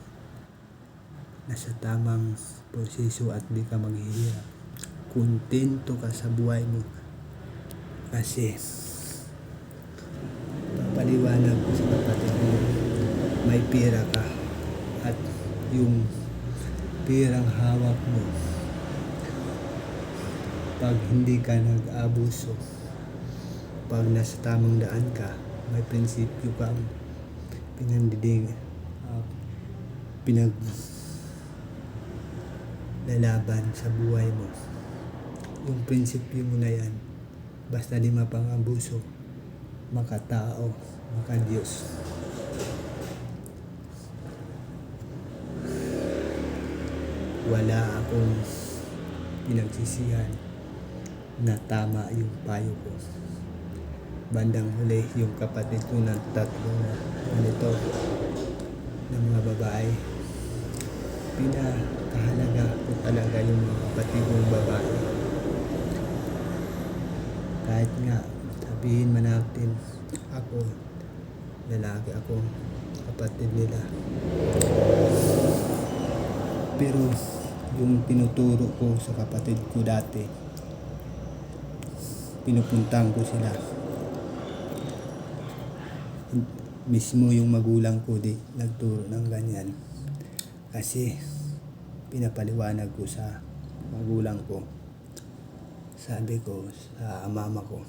na sa tamang proseso at di ka maghihirap. Kontento ka sa buhay mo kasi papaliwanag ko sa kapatid mo, may pera ka at yung pirang hawak mo, pag hindi ka nag-abuso, pag nasa tamang daan ka, may prinsipyo kang pinaglalaban sa buhay mo. Yung prinsipyo mo na yan, basta di mapang-abuso, makatao, maka-Diyos. Wala akong pinagsisihan na tama yung payo ko. Bandang huli, yung kapatid ko ng 3 ganito ng mga babae, pinakahalaga ko talaga yung mga kapatid kong babae. Kahit nga sabihin man natin ako lalaki, ako kapatid nila, pero yung tinuturo ko sa kapatid ko dati, pinupuntahan ko sila. Mismo yung magulang ko di nagturo ng ganyan kasi pinapaliwanag ko sa magulang ko sabi ko sa mama ko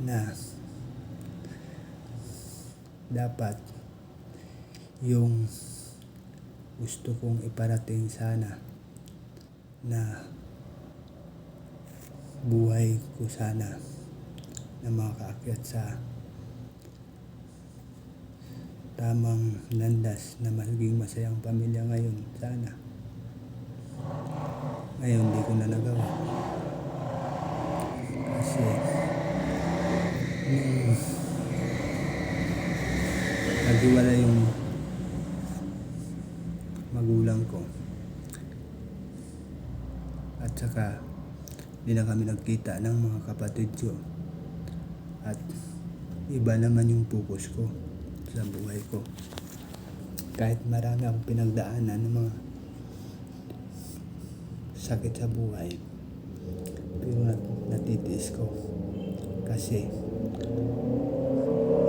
na dapat yung gusto kong iparating sana na buhay ko sana na makaakyat sa tamang landas na maging masayang pamilya ngayon sana. Ngayon hindi ko na nagawa kasi nung naghiwalay yung magulang ko at saka di na kami nagkita ng mga kapatid ko at iba naman yung focus ko sa buhay ko. Kahit marami akong pinagdaanan ng mga sakit sa buhay, pero natitiis ko kasi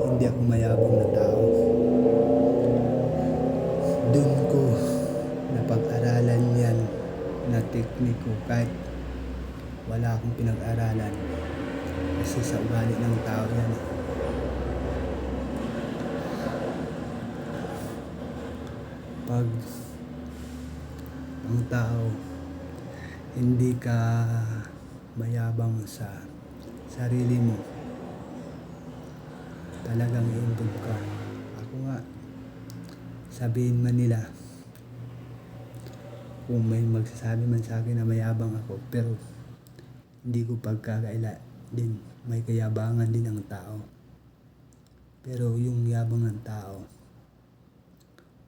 hindi ako mayabang na tao. Doon ko napag-aralan yan na teknik ko kahit wala akong pinag-aralan kasi sa ugali ng tao yan. Pag ang tao hindi ka mayabang sa sarili mo, talagang i-improve ka. Ako nga, sabihin man nila kung may magsasabi man sa akin na mayabang ako, pero hindi ko pagkakaila din, may kayabangan din ang tao. Pero yung yabang ng tao,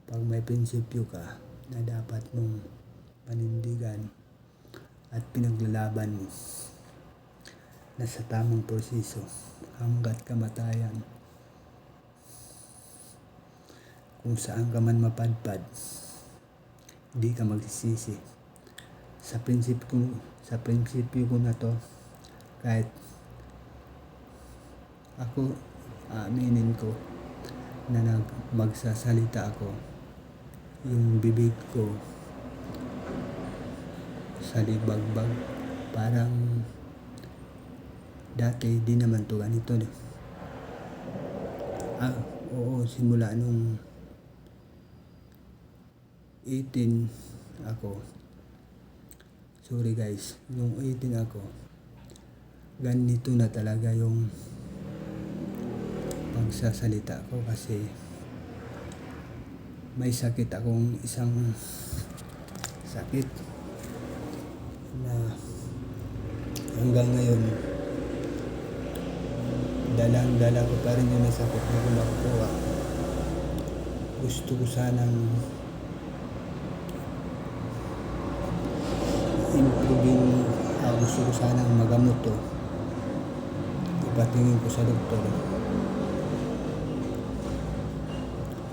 pag may prinsipyo ka na dapat mong panindigan at pinaglalaban mo na sa tamang proseso hanggat kamatayan, kung saan ka man mapadpad, di ka magsisisi. Sa prinsipyo ko na to, kahit ako aaminin ko na magsasalita ako, yung bibig ko salibagbag, parang dati di naman to ganito. Oo, simula nung 18 ako, sorry guys, nung 18 ako, ganito na talaga yung pagsasalita ko kasi may sakit akong isang sakit na hanggang ngayon dalang-dala ko pa rin yung sakit na ko nakukuha. Gusto ko sanang improving, gusto ko sanang magamot to. Ipatingin ko sa doktor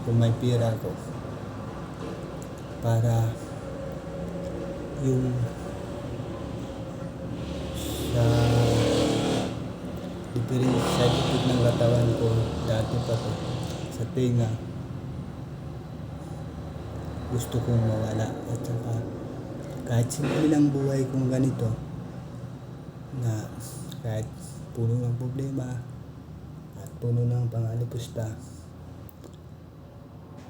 kung may pira ko para yung sa dipit ng katawan ko, dati pa to sa tenga, gusto kong mawala. At saka kahit simple lang buhay kong ganito, na kahit puno ng problema at puno ng pangalipusta,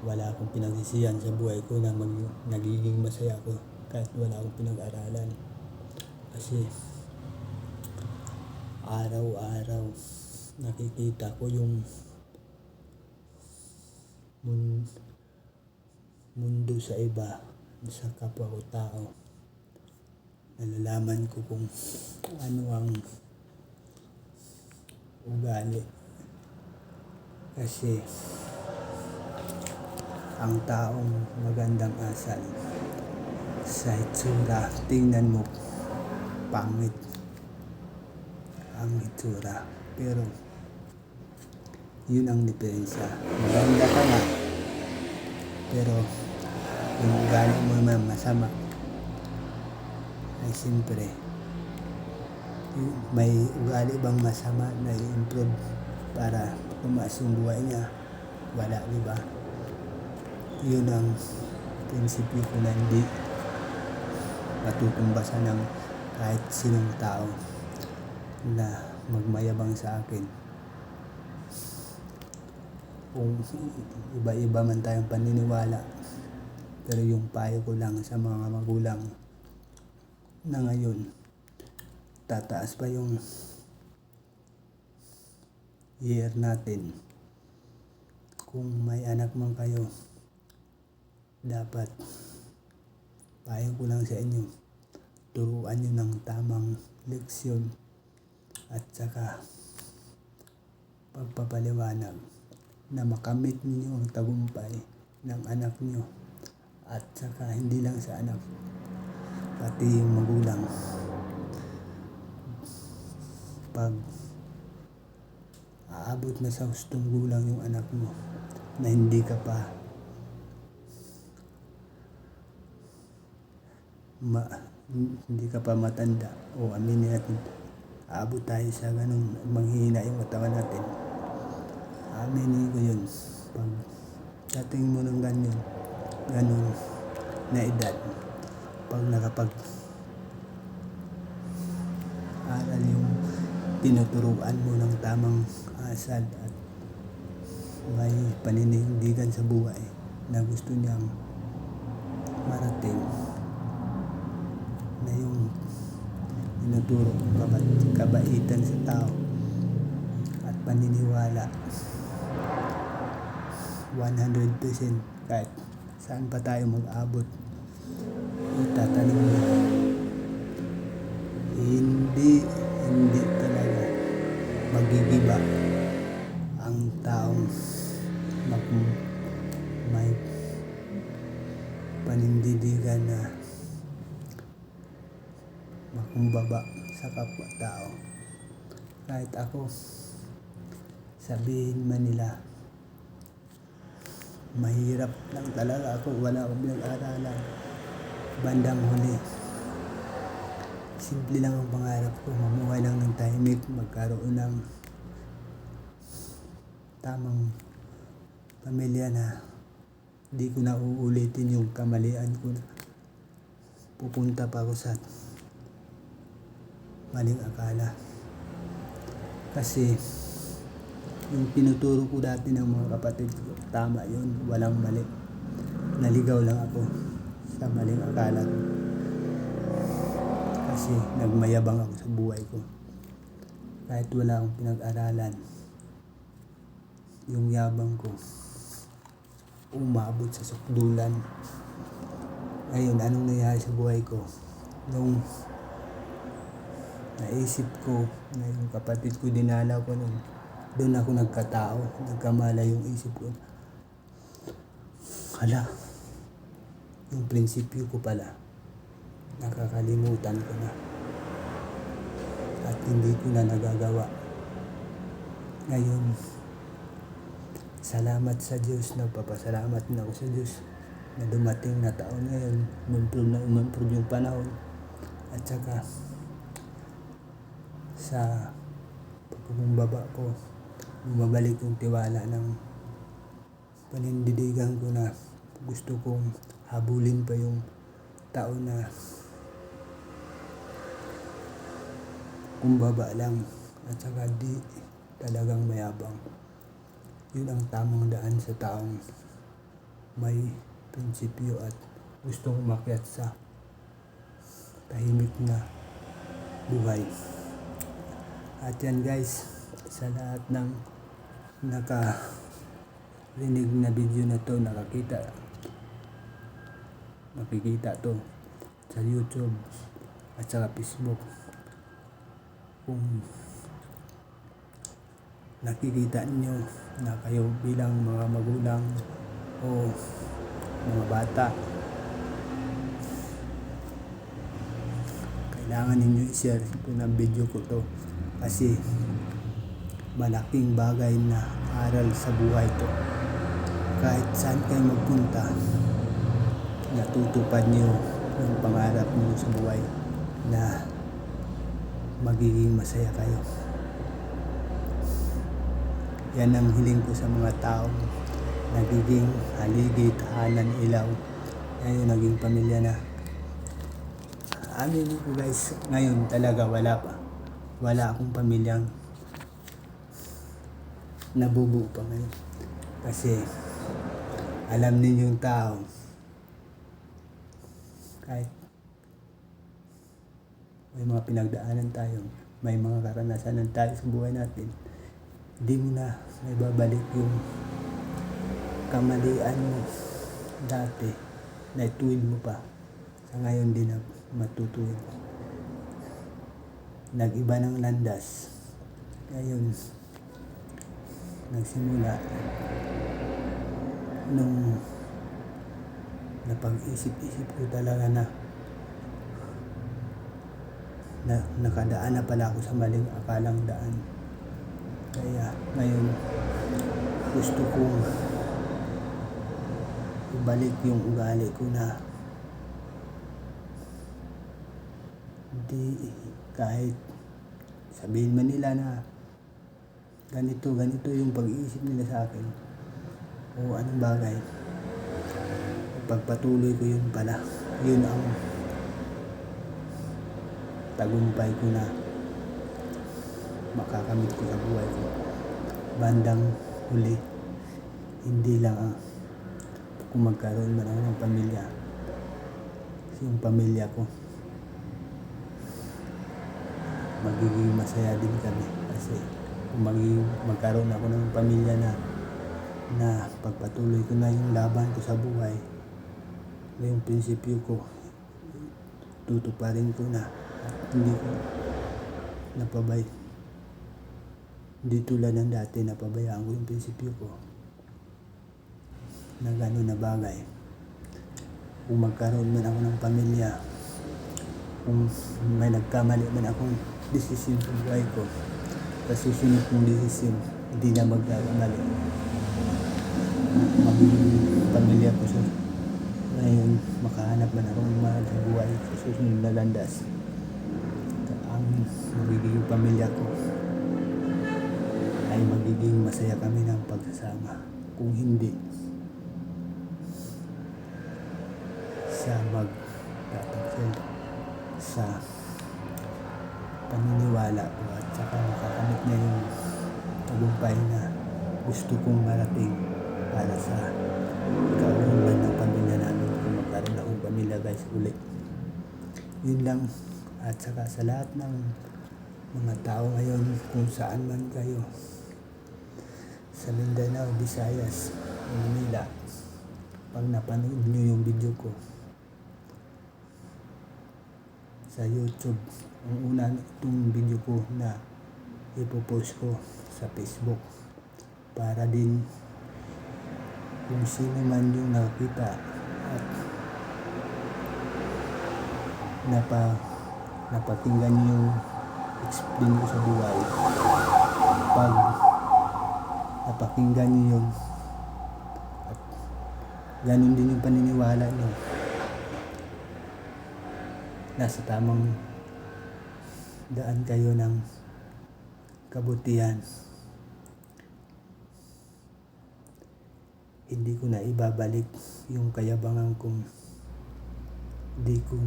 wala akong pinagsisihan sa buhay ko na nagiging masaya ako kahit wala akong pinag-aralan. Kasi araw-araw nakikita ko yung mundo sa iba, sa kapwa ko tao. Nalalaman ko kung ano ang ugali. Kasi ang taong magandang asal sa itsura, tingnan mo pangit ang itsura, pero yun ang diferensya. Maganda ka nga, pero yung ugali mo naman masama, ay siyempre may ugali bang masama na i-improve para tumaas yung buhay niya? Wala, diba? Yun ang prinsipyo ko na hindi matutumbasan ng kahit sinong tao na magmayabang sa akin. Kung iba-iba man tayong paniniwala, pero yung payo ko lang sa mga magulang na ngayon, tataas pa yung year natin. Kung may anak man kayo, dapat payo ko lang sa inyo, turuan nyo ng tamang leksyon at saka pagpapaliwanag na makamit niyo ang tagumpay ng anak nyo, at saka hindi lang sa anak, pati yung magulang. Pag aabot na sa hustong gulang yung anak mo na hindi ka pa matanda, o aminin natin, aabot tayo sa ganun, manghihina yung katawan natin. Aminin ko yun, pag dating mo ng ganun na edad, pag nakapag-aral yung tinuturuan mo ng tamang asal at may paninindigan sa buhay na gusto niyang marating, na yung tinuturo kabaitan sa tao at paniniwala 100%, kahit saan pa tayo mag-abot, itatanong mo, hindi talaga magigiba ang taong may panindidigan na makumbaba sa kapwa-tao. Kahit ako, sabihin man nila mahirap lang talaga ako, wala akong pinag-aralan, bandang huli simple lang ang pangarap ko, mamuhay lang ng tahimik, magkaroon ng tamang pamilya na di ko na uulitin yung kamalian ko na pupunta pa ako sa maling akala. Kasi yung tinuturo ko dati ng mga kapatid ko, tama yun, walang mali. Naligaw lang ako sa maling akala ko. Kasi nagmayabang ako sa buhay ko. Kahit wala akong pinag-aralan, yung yabang ko umabot sa sukdulan. Ngayon, anong nangyari sa buhay ko? Nung naisip ko na yung kapatid ko dinalaw ko nun, doon ako nagkatao, nagkamala yung isip ko. Hala, yung prinsipyo ko pala, nakakalimutan ko na. At hindi ko na nagagawa. Ngayon, salamat sa Diyos, nagpapasalamat na ako sa Diyos na dumating na taon ngayon, umimprove yung panahon, at saka sa pagkukumbaba ko, bumabalik yung tiwala ng panindidigan ko na gusto kong habulin pa yung taon na kumbaba lang at saka di talagang mayabang. Yun ang tamang daan sa taong may prinsipyo at gustong umakyat sa tahimik na buhay. At yan guys, sa lahat ng nakarinig na video na to, nakikita to sa YouTube at saka Facebook. Kung nakikita niyo na kayo bilang mga magulang o mga bata, kailangan ninyo i-share ito na video ko to, kasi malaking bagay na aral sa buhay to. Kahit saan kayo magpunta, natutupad niyo yung pangarap niyo sa buhay na magiging masaya kayo. Yan ang hiling ko sa mga taong nagiging haligi, tahanan, ilaw, ngayon naging pamilya na. aminin ko guys, ngayon talaga wala akong pamilyang nabubuo pa ngayon. Kasi alam ninyong tao, kahit may mga pinagdaanan tayo, may mga karanasan tayo sa buhay natin, hindi mo na may babalik yung kamalian mo dati na ituwid mo pa. Sa ngayon din na matutuwid. Nag-iba ng landas. Ngayon, nagsimula nung napag-isip-isip ko talaga na nakadaan na pala ako sa maling akalang daan. Kaya ngayon gusto kong ibalik yung ugali ko na hindi, kahit sabihin man nila na ganito yung pag-iisip nila sa akin o anong bagay, pagpatuloy ko yun pala. Yun ang tagumpay ko na makakamit ko sa buhay ko. Bandang huli, hindi lang kung magkaroon man ako ng pamilya. Kasi yung pamilya ko, magiging masaya din kami. Kasi kung magkaroon ako ng pamilya na pagpatuloy ko na yung laban ko sa buhay, na yung prinsipyo ko, tutuparin ko na at hindi ko napabay. Hindi tulad ng dati, napabayaan ko yung prinsipyo ko na gano'n na bagay. Kung magkaroon man ako ng pamilya, kung may nagkamali man akong desisyon sa buhay ko, sa susunod kong desisyon, hindi na magkakamali. Magiging pamilya ko siya. Ngayon, makahanap man ako ng mahal sa buhay sa susunod na landas. Ang magiging pamilya ko ay magiging masaya kami ng pagsasama. Kung hindi, siya magtatanggal sa paniniwala ko at saka makakamit niya yung tagumpay na gusto kong marating para sa kaunlaran ng pamilya namin. Kung magkaroon akong pamilya guys ulit, yun lang. At saka sa lahat ng mga tao ngayon, kung saan man kayo, sa Mindanao, Visayas, Manila, pag napanood nyo yung video ko sa YouTube, ang una itong video ko na ipopost ko sa Facebook, para din kung sino man yung nakita at napakinggan yung explain ko sa buhay, pag napakinggan nyo yun at ganun din yung paniniwala nyo, nasa tamang daan kayo ng kabutihan. Hindi ko na ibabalik yung kayabangan kong di ko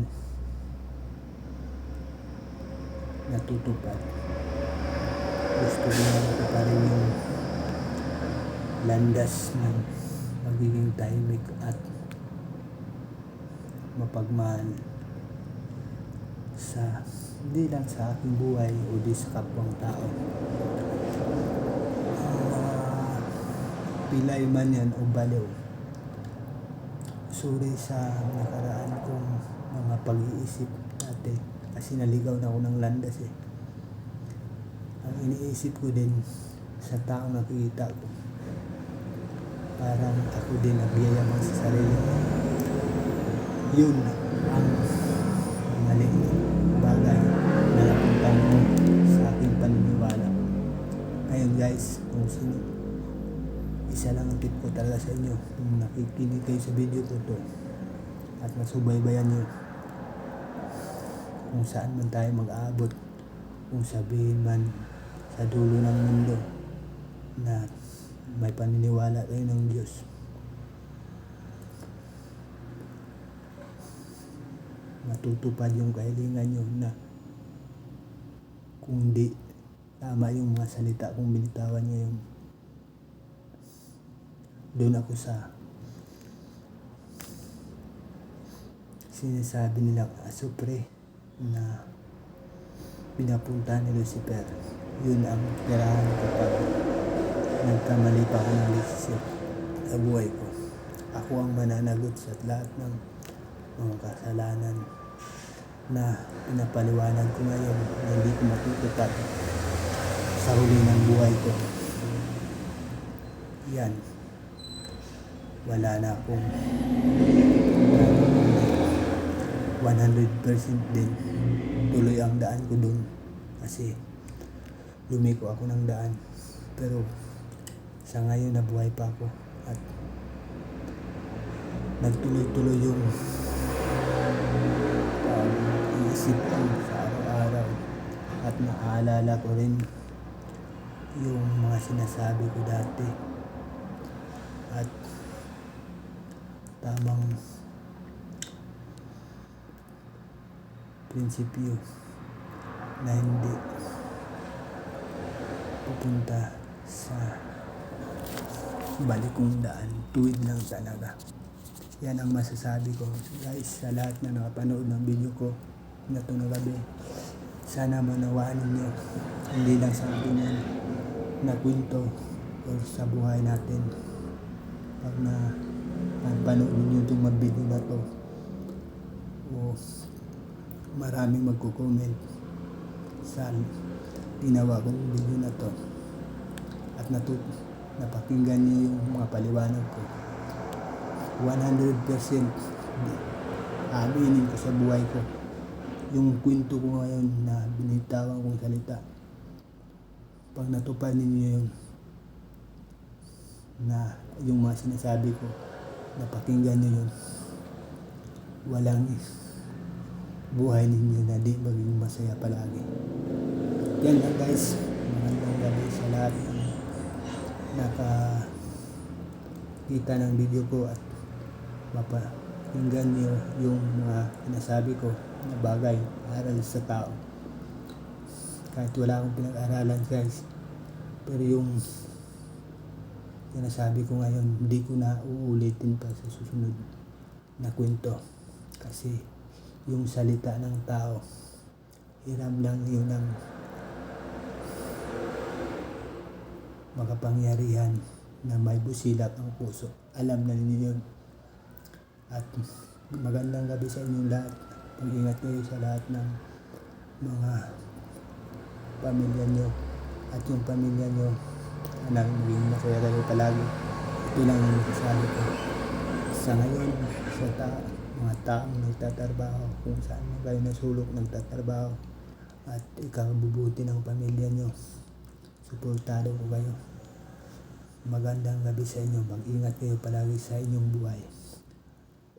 natutupad. Gusto ko na tuparin yung landas ng magiging tahimik at mapagmahal sa hindi lang sa aking buhay o di sa kapwang tao. Pilay man yan o baliw, sorry sa nakaraan kong mga pag-iisip dati, kasi naligaw na ako ng landas eh. Ang iniisip ko din sa taong nakikita ko, parang ako din nagyayabang sa sarili. Yun ang maling bagay na napuntan mo sa aking paniniwala. Ngayon guys, kung sino, isa lang ang tip ko talaga sa inyo, kung nakikinig kayo sa video ko to at nasubaybayan nyo, kung saan man tayo mag-aabot, kung sabihin man sa dulo ng mundo na may paniniwala kayo ng Diyos, matutupad yung kahilingan nyo na kung di tama yung mga salita kung binitawan nyo yung doon ako sa sinasabi nilang asupre na pinapunta ni Lucifer. Yun ang tirahan ko pag nagkamali pa ako ng desisyon sa buhay ko. Ako ang mananagot sa lahat ng mga kasalanan na pinapaliwanag ko ngayon na hindi ko matutupad sa huli ng buhay ko. Yan. Wala na akong 100% din. Tuloy ang daan ko dun kasi lumiko ako ng daan. Pero sa ngayon nabuhay pa ako at nagtuloy-tuloy yung isip ko sa araw-araw at naaalala ko rin yung mga sinasabi ko dati at tamang prinsipyo na hindi pupunta sa balikong daan, tuwid lang talaga. Yan ang masasabi ko guys sa lahat na nakapanood ng video ko na ito na gabi. Sana manawaan ninyo, hindi lang sa akin yan na kwento o sa buhay natin. Pag napanood ninyo itong video na to o maraming magko-comment sa ginawa kong video na to at napakinggan niyo yung mga paliwanag ko, 100% aminin ko sa buhay ko yung kwento ko ngayon na binitawan kong salita. Pag natupad ninyo yun na yung mga sinasabi ko, napakinggan niyo yun, walang buhay ninyo na di maging masaya palagi. Yan lang guys, magandang gabi sa lahat ng nakakita ng video ko at mapakinggan niyo yung mga sinasabi ko na bagay, aral sa tao. Kahit wala akong pinag-aralan guys, pero yung sinasabi ko ngayon, hindi ko na uulitin pa sa susunod na kwento. Kasi yung salita ng tao, hiram lang yun ng makapangyarihan na may busilak ang puso. Alam na ninyo yun. At magandang gabi sa inyong lahat. Mag-ingat kayo sa lahat ng mga pamilya nyo at yung pamilya nyo na maging masaya kayo palagi. Ito lang yung masasabi ko sa ngayon sa mga taong nagtatrabaho, kung saan man kayo nasulok nagtatrabaho at ikabubuti ng pamilya nyo, suportado ko kayo. Magandang gabi sa inyo. Mag-ingat kayo palagi sa inyong buhay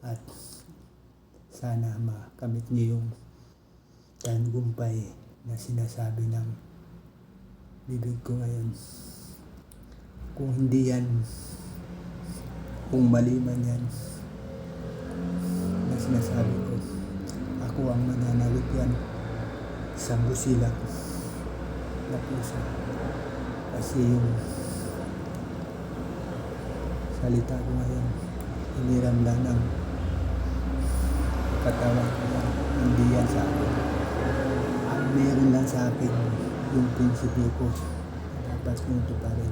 at sana makamit niyo yung tagumpay na sinasabi ng bibig ko ngayon. Kung hindi yan, kung mali man yan na sinasabi ko, ako ang mananagot yan sa busilak na puso. Kasi yung salita ko ngayon, hiniram lang ng katawan ko lang, hindi yan sa akin. Ang meron lang sa akin yung prinsipyo ko na dapat kong tuparin,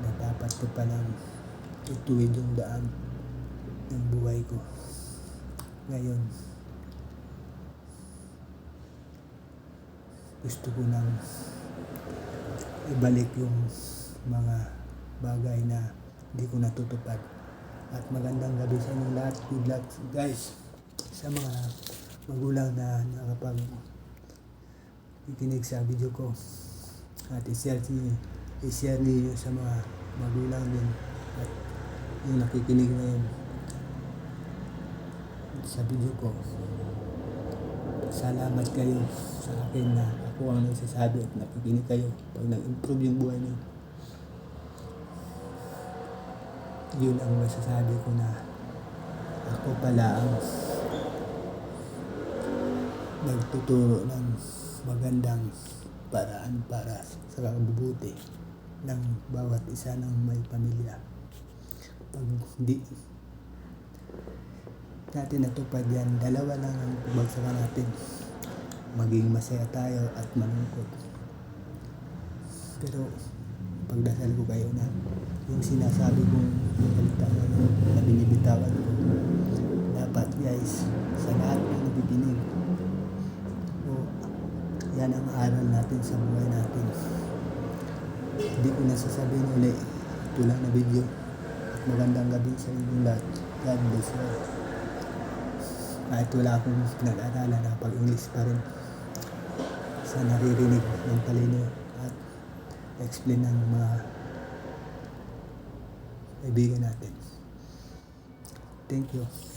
na dapat ko palang ituwid yung daan ng buhay ko. Ngayon, gusto ko nang ibalik yung mga bagay na hindi ko natutupad. At magandang gabi sa inyong lahat. Good luck guys sa mga magulang na nakapag-ikinig sa video ko. At i-share niyo sa mga magulang din at yung nakikinig ngayon sa video ko. Salamat kayo sa akin na ako ang nagsasabi at nakikinig kayo pag nag-improve yung buhay niyo. Yun ang masasabi ko, na ako pala ang nagtuturo ng magandang paraan para sa kabubuti ng bawat isa ng may pamilya. Pag hindi natin natupad yan, dalawa lang ang pagbagsakan natin. Maging masaya tayo at malungkot. Pero pagdasal ko kayo na yung sinasabi kong salita na binibitawan ko, dapat guys, sa lahat ng nabibinig, yan ang aral natin sa buhay natin. Hindi ko na sasabihin ulit. Ito lang na video. At magandang gabi sa inyong lahat. God bless you. Kahit wala akong pinag-aralan, nakapag-English pa rin sa naririnig ng talino at explain ng mga kaibigan natin. Thank you.